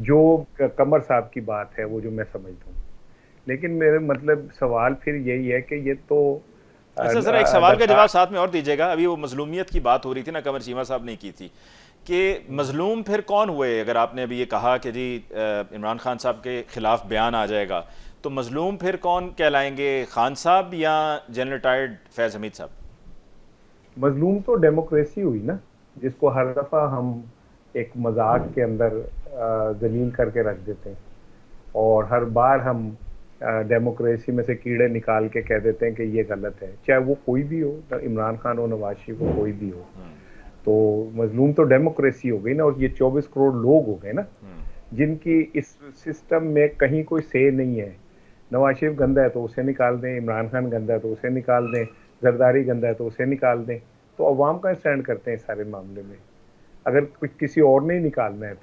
जो कमर साहब की बात है वो जो मैं समझता हूँ, लेकिन मेरे मतलब सवाल फिर यही है कि ये तो अच्छा सर, एक सवाल का जवाब साथ में और दीजिएगा। अभी वो मजलूमियत की बात हो रही थी ना, कमर चीमा साहब ने की थी कि मजलूम फिर कौन हुए? अगर आपने अभी ये कहा कि जी इमरान खान साहब के खिलाफ बयान आ जाएगा, तो मजलूम फिर कौन कहलाएंगे, खान साहब या जनरल रिटायर्ड फैज़ हमीद साहब? मजलूम तो डेमोक्रेसी हुई ना, जिसको हर दफा हम एक मजाक के अंदर जलील करके रख देते हैं, और हर बार हम डेमोक्रेसी में से कीड़े निकाल के कह देते हैं कि ये गलत है, चाहे वो कोई भी हो, इमरान खान हो, नवाज शरीफ हो, कोई भी हो। तो मजलूम तो डेमोक्रेसी हो गई ना, और ये 24 करोड़ लोग हो गए ना, जिनकी इस सिस्टम में कहीं कोई से नहीं है। नवाज शरीफ गंदा है तो उसे निकाल दें, इमरान खान गंदा है तो उसे निकाल दें, जरदारी गंदा है तो उसे निकाल दें। तो अवाम का स्टैंड करते हैं सारे मामले में। अगर कुछ किसी और ने निकालना है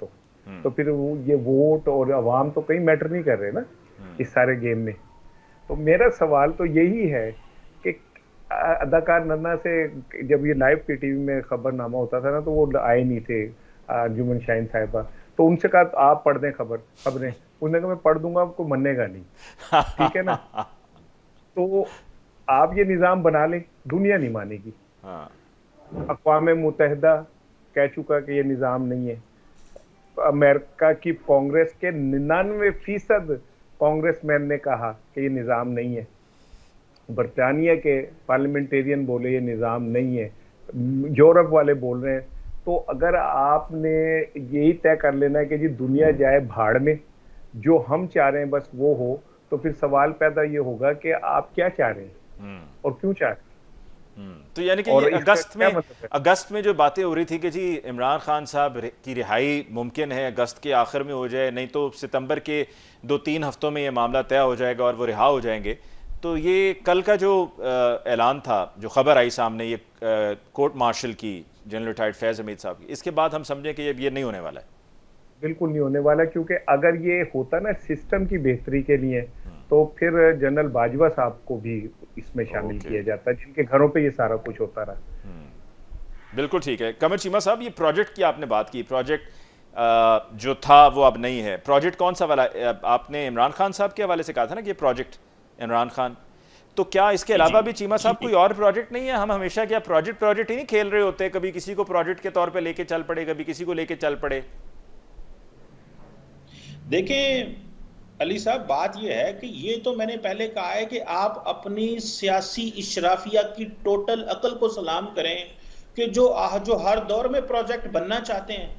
तो फिर वो ये वोट और अवाम तो कहीं मैटर नहीं कर रहे ना इस सारे गेम में। तो मेरा सवाल तो यही है कि अदाकार नन्ना से जब ये लाइव पीटीवी में खबरनामा होता था ना, तो वो आए नहीं थे अंजुमन शाहीन साहिबा, तो उनसे कहा आप पढ़ दें खबरें। उन्होंने कहा मैं पढ़ दूंगा, आपको मनेगा नहीं। ठीक है ना? तो आप ये निज़ाम बना लें, दुनिया नहीं मानेगी। अक़वाम मुत्तहिदा कह चुका कि ये निज़ाम नहीं है। अमेरिका की कांग्रेस के 99% कांग्रेसमैन ने कहा कि ये निज़ाम नहीं है। बरतानिया के पार्लियामेंटेरियन बोले ये निज़ाम नहीं है। यूरोप वाले बोल रहे हैं। तो अगर आपने यही तय कर लेना है कि जी दुनिया जाए भाड़ में, जो हम चाह रहे हैं बस वो हो, तो फिर सवाल पैदा ये होगा कि आप क्या चाह रहे हैं और क्यों चाह रहे हैं। तो यानी कि ये अगस्त में जो बातें हो रही थी कि जी इमरान खान साहब की रिहाई मुमकिन है अगस्त के आखिर में हो जाए, नहीं तो सितंबर के 2-3 हफ्तों में ये मामला तय हो जाएगा और वो रिहा हो जाएंगे। तो ये कल का जो ऐलान था, जो खबर आई सामने, ये कोर्ट मार्शल की जनरल रिटायर्ड फैज़ हमीद साहब की, इसके बाद हम समझें कि ये नहीं होने वाला है। बिल्कुल नहीं होने वाला, क्योंकि अगर ये होता ना सिस्टम की बेहतरी के लिए, तो फिर जनरल बाजवा साहब को भी इसमें शामिल किया जाता, जिनके घरों पे ये सारा कुछ होता रहा। बिल्कुल ठीक है। कमर चीमा साहब, ये प्रोजेक्ट की आपने बात की, प्रोजेक्ट जो था वो अब नहीं है। प्रोजेक्ट कौन सा वाला? आपने इमरान खान साहब के हवाले से कहा था ना कि ये प्रोजेक्ट इमरान खान, तो क्या इसके अलावा भी चीमा साहब कोई और प्रोजेक्ट नहीं है? हम हमेशा क्या प्रोजेक्ट ही नहीं खेल रहे होते, कभी किसी को प्रोजेक्ट के तौर पे लेके चल पड़े, कभी किसी को लेके चल पड़े। देखें अली साहब, बात यह है कि ये तो मैंने पहले कहा है कि आप अपनी सियासी इशराफिया की टोटल अकल को सलाम करें कि जो हर दौर में प्रोजेक्ट बनना चाहते हैं,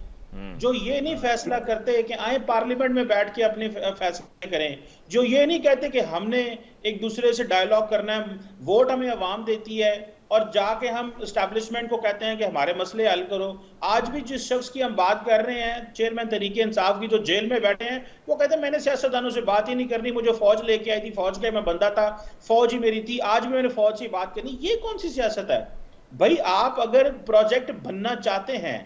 जो ये नहीं फैसला करते कि आए पार्लियामेंट में बैठ के अपने फैसले करें, जो ये नहीं कहते कि हमने एक दूसरे से डायलॉग करना है, वोट हमें अवाम देती है और जाके हम एस्टैब्लिशमेंट को कहते हैं कि हमारे मसले हल करो। आज भी जिस शख्स की हम बात कर रहे हैं, चेयरमैन तहरीक इंसाफ की, जो जेल में बैठे हैं, वो कहते हैं मैंने सियासतदानों से बात ही नहीं करनी, मुझे फौज लेके आई थी, फौज का मैं बंदा था, फौज ही मेरी थी, आज भी मैंने फौज से बात करनी। ये कौन सी सियासत है भाई? आप अगर प्रोजेक्ट बनना चाहते हैं,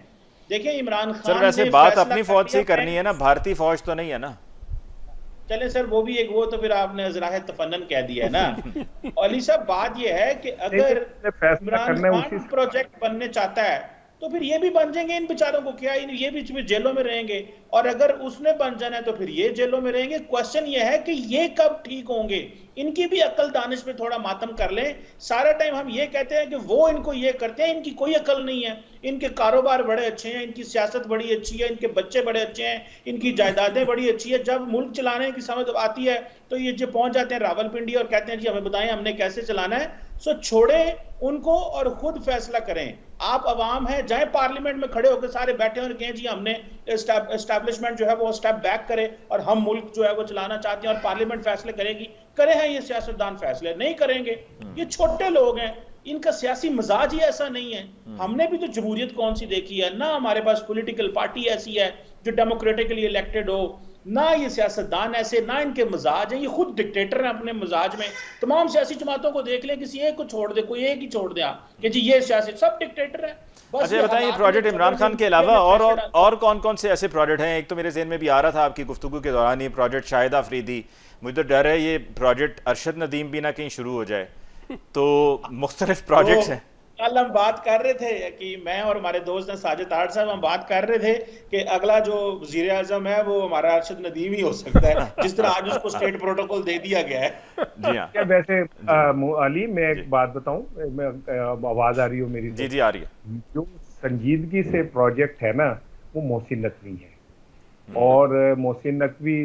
देखिए इमरान खान सर वैसे बात अपनी फौज से करनी है ना, भारतीय फौज तो नहीं है ना। चले सर, वो भी एक, वो तो फिर आपने ज़राए तफन्नन कह दिया है ना। अली साहब, बात ये है कि अगर इमरान खान प्रोजेक्ट बनने चाहता है तो फिर ये भी बन जाएंगे। इन बेचारों को क्या, ये भी जेलों में रहेंगे, और अगर उसने बन जाना है तो फिर ये जेलों में रहेंगे। क्वेश्चन ये है कि ये कब ठीक होंगे? इनकी भी अकल दानिश पे थोड़ा मातम कर लें। सारा टाइम हम ये कहते हैं कि वो इनको ये करते हैं, इनकी कोई अकल नहीं है। इनके कारोबार बड़े अच्छे हैं, इनकी सियासत बड़ी अच्छी है, इनके बच्चे बड़े अच्छे हैं, इनकी जायदादें बड़ी अच्छी है। जब मुल्क चलाने की समझ आती है तो ये जो पहुंच जाते हैं रावलपिंडी और कहते हैं जी हमें बताएं हमने कैसे चलाना है। सो छोड़े उनको और खुद फैसला करें। आप अवाम है, जाए पार्लियामेंट में खड़े होकर सारे बैठे और कहें जी हमने एस्टैब्लिशमेंट जो है वो स्टेप बैक करे और हम मुल्क जो है वो चलाना चाहते हैं और पार्लियामेंट फैसले करेगी। करे हैं ये सियासतदान फैसले? नहीं करेंगे। ये छोटे लोग हैं, इनका सियासी मिजाज ही ऐसा नहीं है। हमने भी तो जमहूरियत कौन सी देखी है? ना हमारे पास पॉलिटिकल पार्टी ऐसी है जो डेमोक्रेटिकली इलेक्टेड हो, ना ये सियासतदान ऐसे, ना इनके मिजाज हैं। ये खुद डिक्टेटर हैं अपने मिजाज में। तमाम सियासी जमातों को देख लें, किसी एक को छोड़ दे, कोई एक ही छोड़ दे कि जी ये सियासी, सब डिक्टेटर है। अच्छा बताइए, प्रोजेक्ट इमरान खान के अलावा और कौन कौन से ऐसे प्रोजेक्ट हैं? एक तो मेरे ज़हन में भी आ रहा था आपकी गुफ्तगू के दौरान, ये प्रोजेक्ट शाहिद आफरीदी। मुझे तो डर है ये प्रोजेक्ट अरशद नदीम भी ना कहीं शुरू हो जाए। तो मुख्तलिफ प्रोजेक्ट्स हैं। कल हम बात कर रहे थे कि मैं और हमारे दोस्त हैं साजिद आर्ट साहब, हम बात कर रहे थे कि अगला जो वजीर आजम है वो हमारा अरशद नदीम ही हो सकता है, जिस तरह आज उसको स्टेट प्रोटोकॉल दे दिया गया है। जी हाँ। क्या वैसे अली, मैं एक बात बताऊं, मैं आवाज आ रही हो मेरी? जी जी आ रही है। जो संजीदगी से प्रोजेक्ट है ना, वो मोहसिन नकवी है, और मोहसिन नकवी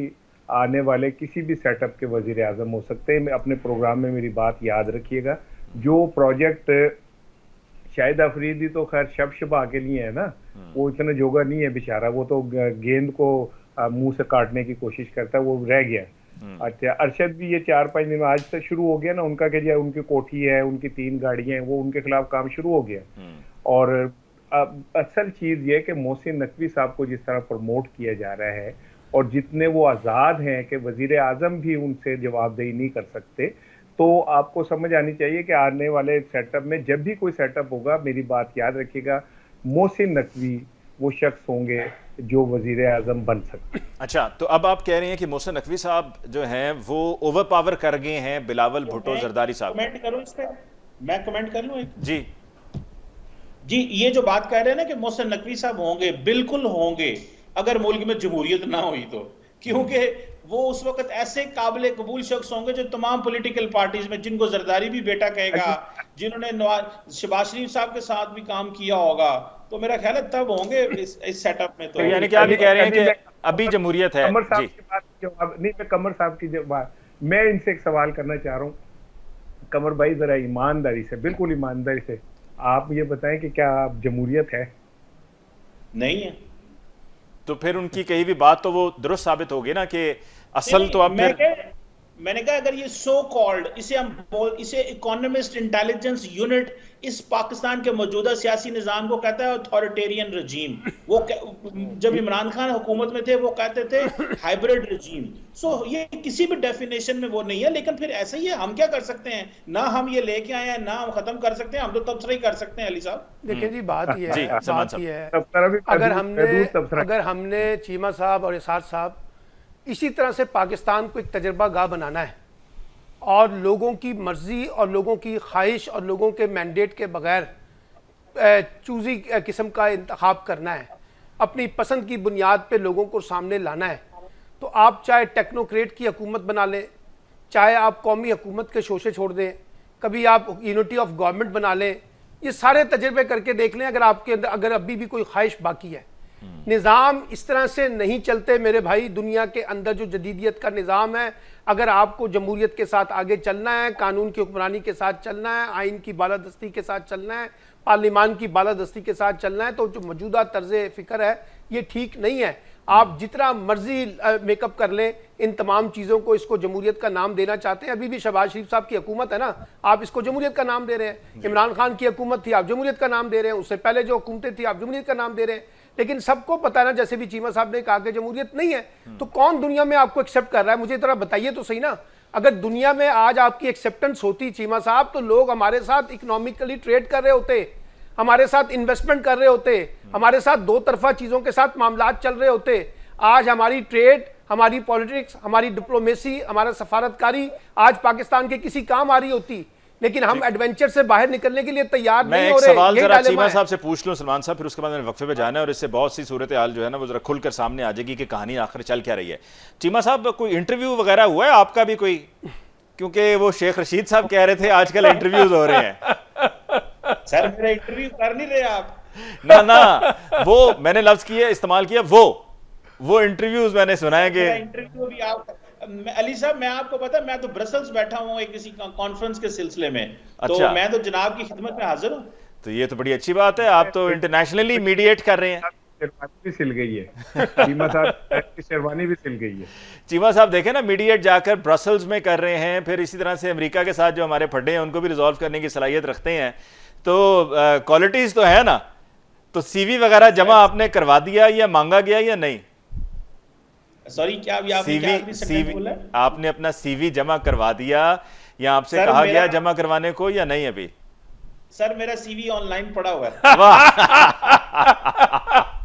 आने वाले किसी भी सेटअप के वजीर आजम हो सकते हैं। अपने प्रोग्राम में मेरी बात याद रखिएगा। जो प्रोजेक्ट शाहिद अफरीदी तो खैर शब शबा के लिए है ना, वो इतना जोगा नहीं है बेचारा, वो तो गेंद को मुंह से काटने की कोशिश करता है, वो रह गया। अच्छा, अरशद भी ये 4-5 दिन में आज से शुरू हो गया ना उनका, कि जो उनकी कोठी है, उनकी 3 गाड़ियां हैं, वो उनके खिलाफ काम शुरू हो गया। और असल चीज ये कि मोहसिन नकवी साहब को जिस तरह प्रमोट किया जा रहा है, और जितने वो आज़ाद हैं कि वजीर आजम भी उनसे जवाबदेही नहीं कर सकते, तो आपको समझ आनी चाहिए कि आने वाले सेटअप में जब भी कोई सेटअप होगा, मेरी बात याद रखिएगा, मोहसिन नकवी वो शख्स होंगे जो वजीर आजम बन सकते। अच्छा, तो अब आप कह रहे हैं कि मोहसिन नकवी साहब जो हैं वो ओवर पावर कर गए हैं बिलावल भुट्टो जरदारी साहब। कमेंट करूं इस पे, मैं कमेंट कर लूं एक? जी जी, ये जो बात कह रहे हैं ना कि मोहसिन नकवी साहब होंगे, बिल्कुल होंगे अगर मुल्क में जमहूरियत ना हुई तो, क्योंकि वो उस वक्त ऐसे काबिल कबूल शख्स होंगे जो तमाम पॉलिटिकल पार्टीज में, जिनको जरदारी भी बेटा कहेगा, जिन्होंने शहबाज शरीफ साहब के साथ भी काम किया होगा, तो मेरा ख्याल है तब होंगे इस सेटअप में। तो यानी कि आप ये कह रहे हैं कि अभी जमहूरियत है। कमर साहब जी की बात जवाब नहीं, मैं कमर साहब की बात, मैं इनसे एक सवाल करना चाह रहा हूँ। कमर भाई, जरा ईमानदारी से, बिल्कुल ईमानदारी से आप ये बताएं कि क्या आप जमहूरियत है? नहीं है तो फिर उनकी कही भी बात तो वो दुरुस्त साबित होगी ना, कि असल तो आप मैंने कहा अगर ये सो कॉल्ड, इसे इकोनॉमिस्ट इंटेलिजेंस यूनिट इस पाकिस्तान के मौजूदा सियासी निजाम को कहता है अथॉरिटेरियन रजीम। वो जब इमरान खान हुकूमत में थे वो कहते थे हाइब्रिड रजीम। सो ये किसी भी डेफिनेशन में वो नहीं है, लेकिन फिर ऐसा ही है, हम क्या कर सकते हैं? ना हम ये लेके आए हैं, ना हम खत्म कर सकते हैं, हम तो तबसरा ही कर सकते हैं। अली साहब देखिए जी, बात ये है, बात ये है, अगर हमने चीमा साहब और इसार साहब इसी तरह से पाकिस्तान को एक तजर्बा गाह बनाना है, और लोगों की मर्जी और लोगों की ख्वाहिश और लोगों के मैंडेट के बगैर चूजी किस्म का इंतखाब करना है, अपनी पसंद की बुनियाद पे लोगों को सामने लाना है, तो आप चाहे टेक्नोक्रेट की हुकूमत बना लें, चाहे आप कौमी हुकूमत के शोशे छोड़ दें, कभी आप यूनिटी ऑफ गवर्नमेंट बना लें, ये सारे तजर्बे करके देख लें। अगर आपके अंदर अगर अभी भी कोई ख्वाहिश बाकी है, निज़ाम इस तरह से नहीं चलते मेरे भाई। दुनिया के अंदर जो जदीदियत का निज़ाम है, अगर आपको जमहूरियत के साथ आगे चलना है, कानून की हुक्मरानी के साथ चलना है, आइन की बालादस्ती के साथ चलना है, पार्लिमान की बालादस्ती के साथ चलना है, तो जो मौजूदा तर्ज फ़िक्र है ये ठीक नहीं है। आप जितना मर्जी मेकअप कर लें, इन तमाम चीज़ों को, इसको जमहूरियत का नाम देना चाहते हैं। अभी भी शहबाज शरीफ साहब की हुकूमत है ना, आप इसको जमहूरियत का नाम दे रहे हैं। इमरान खान की हुकूमत थी, आप जमहूरियत का नाम दे रहे हैं। उससे पहले जो हुकूमतें थी, आप जमहूरियत का नाम दे रहे हैं। लेकिन सबको पता है ना, जैसे भी चीमा साहब ने कहा कि जमहूरियत नहीं है, तो कौन दुनिया में आपको एक्सेप्ट कर रहा है? मुझे जरा बताइए तो सही ना। अगर दुनिया में आज आपकी एक्सेप्टेंस होती चीमा साहब, तो लोग हमारे साथ इकोनॉमिकली ट्रेड कर रहे होते, हमारे साथ इन्वेस्टमेंट कर रहे होते, हमारे साथ दो तरफा चीज़ों के साथ मामलात चल रहे होते। आज हमारी ट्रेड, हमारी पॉलिटिक्स, हमारी डिप्लोमेसी, हमारा सफारतकारी आज पाकिस्तान के किसी काम आ रही होती, लेकिन हम एडवेंचर से बाहर निकलने के लिए तैयार नहीं हो रहे। मैं एक सवाल जरा चीमा साहब से पूछ लूं सलमान साहब, फिर उसके बाद मैंने वक्फे पे जाना है, और इससे बहुत सी सूरत हाल जो है ना वो जरा खुलकर सामने आ जाएगी कि कहानी आखिर चल क्या रही है। चीमा साहब, कोई इंटरव्यू वगैरह हुआ है आपका भी कोई? क्योंकि वो शेख रशीद साहब कह रहे थे आजकल इंटरव्यूज हो रहे हैं। सर मेरा इंटरव्यू कर नहीं रहे आप? ना, वो मैंने लफ्ज किया, इस्तेमाल किया, वो इंटरव्यूज मैंने सुना है कि इंटरव्यू भी आप। अली साहब, मैं आपको पता है, मैं तो ब्रसल्स बैठा हूँ एक किसी कॉन्फ्रेंस के सिलसिले में। अच्छा। तो मैं तो जनाब की खिदमत में हाजिर हूँ। तो ये तो बड़ी अच्छी बात है, आप तो इंटरनेशनली मीडिएट कर रहे हैं। शेरवानी भी सिल गई है चीमा साहब की, शेरवानी भी सिल गई है। चीमा साहब देखें ना, मीडिएट जाकर ब्रसल्स में कर रहे हैं, फिर इसी तरह से अमेरिका के साथ जो हमारे फड्डे हैं उनको भी रिजॉल्व करने की सलाहियत रखते हैं, तो क्वालिटीज तो है ना। तो सीवी वगैरह जमा आपने करवा दिया या मांगा गया या नहीं? सॉरी, क्या आपने अपना सीवी जमा करवा दिया या आपसे कहा गया जमा करवाने को या नहीं अभी? सर मेरा सीवी ऑनलाइन पड़ा हुआ है।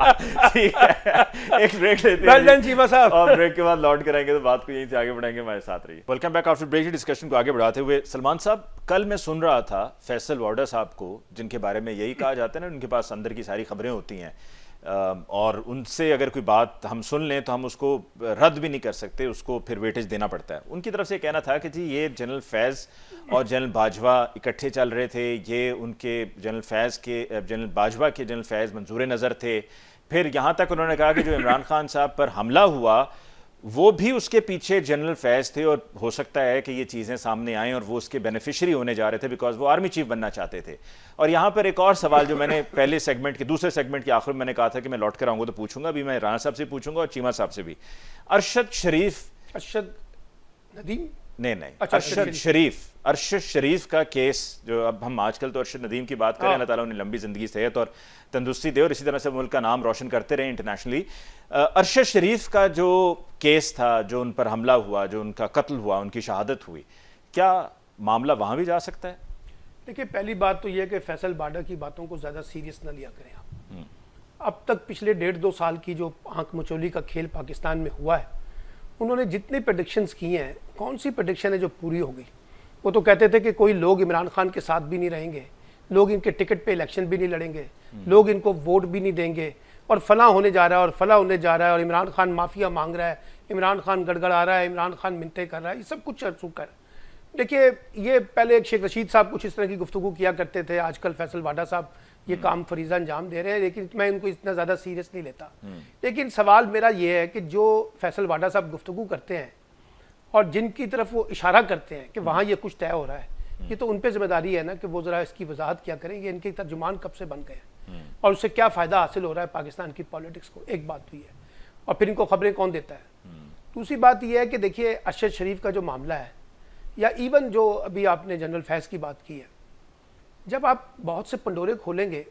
ठीक है, एक ब्रेक लेते Well done, हैं चीमा साहब। और ब्रेक के बाद लौट कर आएंगे तो बात को यहीं से आगे बढ़ाएंगे। हमारे साथ रहिए। Welcome back. After break discussion को आगे बढ़ाते हुए सलमान साहब, कल मैं सुन रहा था फैसल वाडा साहब को, जिनके बारे में यही कहा जाता है ना उनके पास अंदर की सारी खबरें होती हैं, और उनसे अगर कोई बात हम सुन लें तो हम उसको रद्द भी नहीं कर सकते, उसको फिर वेटेज देना पड़ता है। उनकी तरफ से कहना था कि जी ये जनरल फैज़ और जनरल बाजवा इकट्ठे चल रहे थे, ये उनके जनरल बाजवा के जनरल फैज़ मंजूर नज़र थे। फिर यहाँ तक उन्होंने कहा कि जो इमरान खान साहब पर हमला हुआ वो भी उसके पीछे जनरल फैज़ थे, और हो सकता है कि ये चीज़ें सामने आएँ और वो उसके बेनिफिशरी होने जा रहे थे बिकॉज वो आर्मी चीफ बनना चाहते थे। और यहाँ पर एक और सवाल जो मैंने पहले सेगमेंट के दूसरे सेगमेंट के आखिर में मैंने कहा था कि मैं लौट कर आऊँगा तो पूछूंगा, अभी मैं राणा साहब से पूछूंगा और चीमा साहब से भी। अरशद नदीम नहीं, अरशद शरीफ का केस, जो अब हम आजकल तो अरशद नदीम की बात करें, अल्लाह ताला उन्हें लंबी ज़िंदगी, सेहत और तंदुरुस्ती दे और इसी तरह से मुल्क का नाम रोशन करते रहे इंटरनेशनली। अरशद शरीफ का जो केस था, जो उन पर हमला हुआ, जो उनका कत्ल हुआ, उनकी शहादत हुई, क्या मामला वहाँ भी जा सकता है? देखिए, पहली बात तो यह है कि फैसल वाडा की बातों को ज़्यादा सीरियस न लिया करें आप। अब तक पिछले 1.5-2 साल की जो आंख मचोली का खेल पाकिस्तान में हुआ है, उन्होंने जितनी प्रेडिक्शंस की हैं, कौन सी प्रेडिक्शन है जो पूरी हो गई? वो तो कहते थे कि कोई लोग इमरान खान के साथ भी नहीं रहेंगे, लोग इनके टिकट पे इलेक्शन भी नहीं लड़ेंगे, लोग इनको वोट भी नहीं देंगे, और फला होने जा रहा है और फला होने जा रहा है, और इमरान खान माफिया मांग रहा है, इमरान खान गड़गड़ा रहा है, इमरान खान मिन्नतें कर रहा है, ये सब कुछ चल चुका है। देखिए, ये पहले एक शेख रशीद साहब कुछ इस तरह की गुफ्तगू किया करते थे, आजकल फैसल वाडा साहब ये काम फरीजा अंजाम दे रहे हैं, लेकिन मैं इनको इतना ज़्यादा सीरियस नहीं लेता। लेकिन सवाल मेरा ये है कि जो फैसल वाडा साहब गुफ्तगू करते हैं और जिनकी तरफ वो इशारा करते हैं कि वहाँ ये कुछ तय हो रहा है, ये तो उन पर जिम्मेदारी है ना कि वो ज़रा इसकी वजाहत क्या करें, ये इनके तर्जुमान कब से बन गए हैं और उससे क्या फ़ायदा हासिल हो रहा है पाकिस्तान की पॉलिटिक्स को। एक बात तो ये है, और फिर इनको खबरें कौन देता है। दूसरी बात यह है कि देखिए, अरशद शरीफ का जो मामला है, या इवन जो अभी आपने जनरल फैज़ की बात की है, जब आप बहुत से पंडोरे खोलेंगे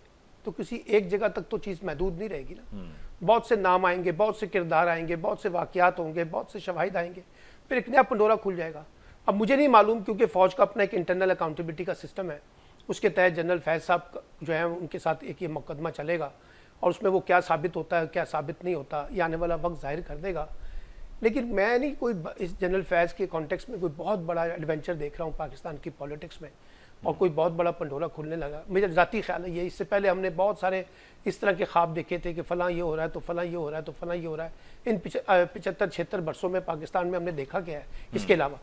तो किसी एक जगह तक तो चीज़ महदूद नहीं रहेगी ना। बहुत से नाम आएंगे, बहुत से किरदार आएंगे, बहुत से वाक़यात होंगे, बहुत से शवाहिद आएंगे, फिर एक नया पंडोरा खुल जाएगा। अब मुझे नहीं मालूम, क्योंकि फ़ौज का अपना एक इंटरनल अकाउंटेबिलिटी का सिस्टम है, उसके तहत जनरल फैज़ साहब जो है उनके साथ एक ये मुकदमा चलेगा, और उसमें वो क्या साबित होता है क्या साबित नहीं होता, ये आने वाला वक्त जाहिर कर देगा। लेकिन मैं नहीं कोई इस जनरल फैज़ के कॉन्टेक्स्ट में कोई बहुत बड़ा एडवेंचर देख रहा हूँ पाकिस्तान की पॉलिटिक्स में, और कोई बहुत बड़ा पंडोरा खुलने लगा। मेरा ज़ाती ख्याल है ये, इससे पहले हमने बहुत सारे इस तरह के ख्वाब देखे थे कि फ़लाँ ये हो रहा है तो फ़लाँ ये हो रहा है तो फ़लाँ ये हो रहा है। इन 75-76 बरसों में पाकिस्तान में हमने देखा क्या है। इसके अलावा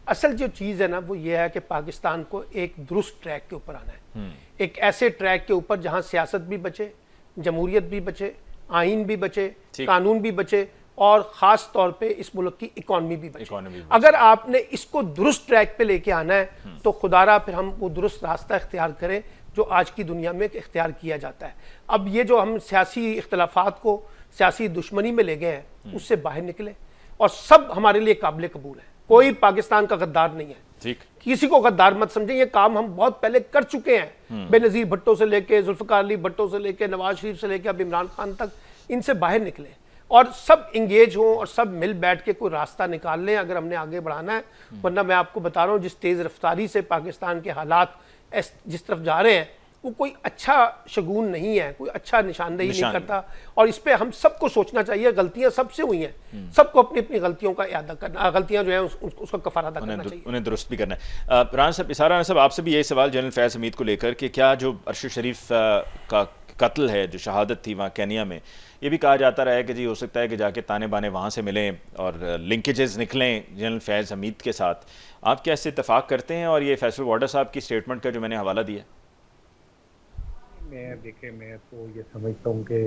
असल जो चीज़ है ना, वो ये है कि पाकिस्तान को एक दुरुस्त ट्रैक के ऊपर आना है, एक ऐसे ट्रैक के ऊपर जहाँ सियासत भी बचे, जमहूरियत भी बचे, आइन भी बचे, कानून भी बचे, और ख़ास तौर पे इस मुल्क की इकॉनमी भी बचे। अगर आपने इसको दुरुस्त ट्रैक पे लेके आना है तो खुदारा फिर हम वो दुरुस्त रास्ता इख्तियार करें जो आज की दुनिया में इख्तियार किया जाता है। अब ये जो हम सियासी इख्तलाफात को सियासी दुश्मनी में ले गए हैं, उससे बाहर निकले, और सब हमारे लिए काबिल कबूल है। कोई पाकिस्तान का गद्दार नहीं है, किसी को गद्दार मत समझें। ये काम हम बहुत पहले कर चुके हैं, बेनज़ीर भुट्टो से लेके, जुल्फ़िकार अली भुट्टो से लेके, नवाज शरीफ से लेके अब इमरान खान तक, इनसे बाहर निकले और सब इंगेज हों और सब मिल बैठ के कोई रास्ता निकाल लें अगर हमने आगे बढ़ाना है। वरना मैं आपको बता रहा हूँ, जिस तेज़ रफ्तारी से पाकिस्तान के हालात जिस तरफ जा रहे हैं, वो कोई अच्छा शगुन नहीं है, कोई अच्छा निशानदेही नहीं करता। और इस पर हम सबको सोचना चाहिए, गलतियां सबसे हुई हैं, सबको अपनी अपनी गलतियों का याद करना, गलतियां जो है उसका कफारा अदा करना चाहिए, उन्हें दुरुस्त भी करना है। राना साहब, इसारा साहब, आपसे भी यही सवाल जनरल फैज़ हमीद को लेकर कि क्या जो अरशद शरीफ का कत्ल है, जो शहादत थी वहाँ केनिया में, ये भी कहा जाता रहा है कि जी हो सकता है कि जाके ताने बाने वहाँ से मिलें और लिंकेजेस निकलें जनरल फैज़ हमीद के साथ। आप क्या इससे इत्तेफाक करते हैं? और ये फैसल वाडा साहब की स्टेटमेंट का जो मैंने हवाला दिया, मैं तो ये समझता हूँ कि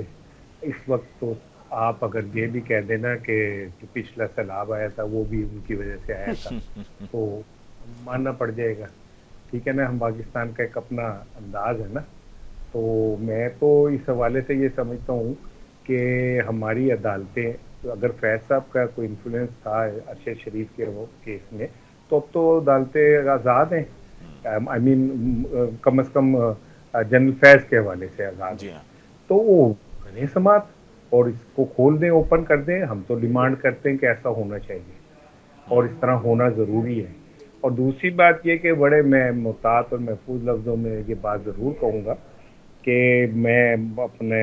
इस वक्त तो आप अगर ये भी कह देना कि जो पिछला सैलाब आया था वो भी उनकी वजह से आया था तो मानना पड़ जाएगा, ठीक है ना। हम पाकिस्तान का एक अपना अंदाज है ना, तो मैं तो इस हवाले से ये समझता हूँ कि हमारी अदालतें, तो अगर फैज़ साहब का कोई इन्फ्लुएंस था अरशद शरीफ के वो केस में, तो अब तो अदालतें आज़ाद हैं। आई मीन कम अज़ कम जनरल फैज़ के हवाले से आज़ाद हैं। तो वो करें समात और इसको खोल दें, ओपन कर दें। हम तो डिमांड करते हैं कि ऐसा होना चाहिए और इस तरह होना ज़रूरी है। और दूसरी बात ये कि बड़े मैं मुहतात और महफूज लफ्ज़ों में ये बात ज़रूर कहूँगा कि मैं अपने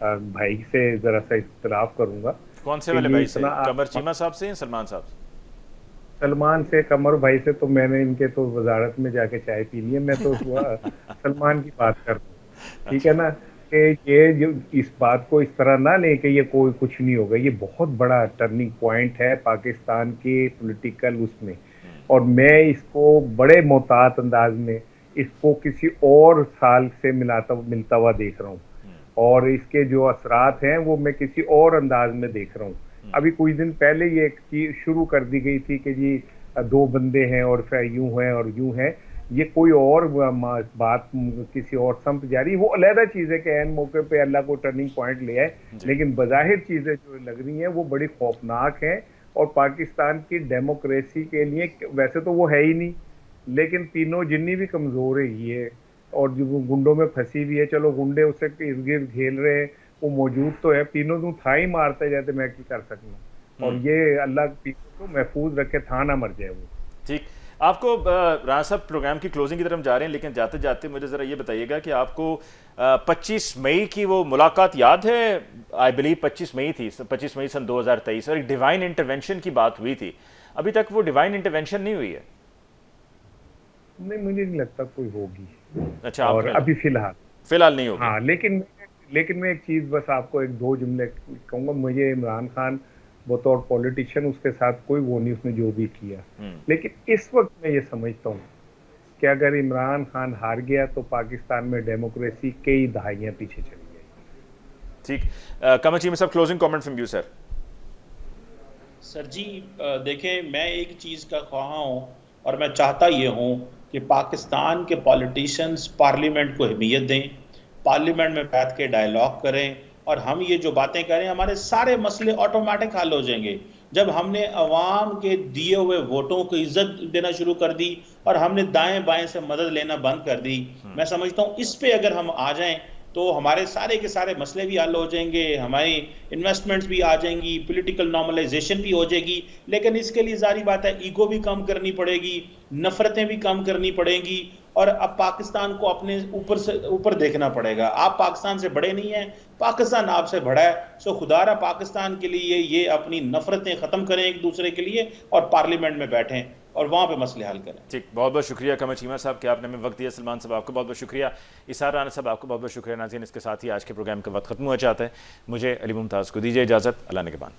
भाई से जरा सा इख्तिलाफ करूंगा। कौन से कि वाले ये भाई से, इतना कमर चीमा साहब से या सलमान साहब से? सलमान से, कमर भाई से तो मैंने इनके तो वजारत में जाके चाय पी ली है, मैं तो सलमान की बात कर रहा हूँ, ठीक है ना। कि ये जो इस बात को इस तरह ना ले कि ये कोई कुछ नहीं होगा, ये बहुत बड़ा टर्निंग पॉइंट है पाकिस्तान के पॉलिटिकल उसमें, और मैं इसको बड़े मोहतात अंदाज में इसको किसी और साल से मिलता हुआ देख रहा हूँ, और इसके जो असरात हैं वो मैं किसी और अंदाज में देख रहा हूँ। अभी कुछ दिन पहले ये एक चीज शुरू कर दी गई थी कि जी दो बंदे हैं और फिर यूं है और यूं है, ये कोई और बात किसी और संप जारी, वो अलहदा चीज है कि ऐन मौके पे अल्लाह को टर्निंग पॉइंट ले आए, लेकिन बज़ाहिर चीजें जो लग रही हैं वो बड़ी खौफनाक हैं, और पाकिस्तान की डेमोक्रेसी के लिए वैसे तो वो है ही नहीं, लेकिन तीनों जिन्नी भी कमजोर है ये, और जो वो गुंडों में फंसी हुई है, चलो गुंडे उससे इर्द गिर्द खेल रहे हैं, वो मौजूद तो है, तीनों तू था ही मारते जाते, मैं क्या कर सकूँ, और ये अल्लाह को महफूज रखे, था ना मर जाए वो। ठीक, आपको राणा साहब प्रोग्राम की क्लोजिंग की तरफ जा रहे हैं, लेकिन जाते जाते मुझे ज़रा ये बताइएगा कि आपको 25 मई की वो मुलाकात याद है? आई बिलीव 25 मई थी, 25 मई सन 2023, और एक डिवाइन इंटरवेंशन की बात हुई थी। अभी तक वो डिवाइन इंटरवेंशन नहीं हुई है? नहीं, मुझे नहीं लगता कोई होगी। अच्छा, और अभी फिलहाल नहीं होगी। हाँ, लेकिन मैं एक चीज बस आपको एक दो जुमले कहूंगा, मुझे इमरान खान बतौर पॉलिटिशियन उसके साथ कोई वो नहीं, उसने जो भी किया, लेकिन इस वक्त मैं ये समझता हूँ कि अगर इमरान खान हार गया तो पाकिस्तान में डेमोक्रेसी कई दहाइयां पीछे चली गई। ठीक, कमर चीमा साहब, closing comment from you sir. Sir ji, देखें, मैं एक चीज़ का ख्वाहा हूँ और मैं चाहता ये हूँ कि पाकिस्तान के पॉलिटिशियंस पार्लियामेंट को अहमियत दें, पार्लियामेंट में बैठ के डायलॉग करें, और हम ये जो बातें करें हमारे सारे मसले ऑटोमेटिक हल हो जाएंगे। जब हमने अवाम के दिए हुए वोटों को इज्जत देना शुरू कर दी और हमने दाएं बाएं से मदद लेना बंद कर दी, मैं समझता हूँ इस पे अगर हम आ जाएं तो हमारे सारे के सारे मसले भी हल हो जाएंगे, हमारी इन्वेस्टमेंट्स भी आ जाएंगी, पॉलिटिकल नॉर्मलाइजेशन भी हो जाएगी। लेकिन इसके लिए जारी बात है, ईगो भी कम करनी पड़ेगी, नफरतें भी कम करनी पड़ेंगी, और अब पाकिस्तान को अपने ऊपर देखना पड़ेगा। आप पाकिस्तान से बड़े नहीं हैं, पाकिस्तान आपसे बड़ा है। सो खुदारा पाकिस्तान के लिए ये अपनी नफरतें खत्म करें एक दूसरे के लिए, और पार्लियामेंट में बैठें और वहाँ पे मसले हल करें। ठीक, बहुत बहुत शुक्रिया कमर चीमा साहब कि आपने हमें वक्त दिया। सलमान साहब, आपको बहुत बहुत शुक्रिया। इसार राना साहब, आपको बहुत बहुत शुक्रिया। नाज़रीन, इसके साथ ही आज के प्रोग्राम का वक्त खत्म हुआ चाहता है। मुझे अली मुमताज़ को दीजिए इजाज़त। अल्लाह ने के बाद।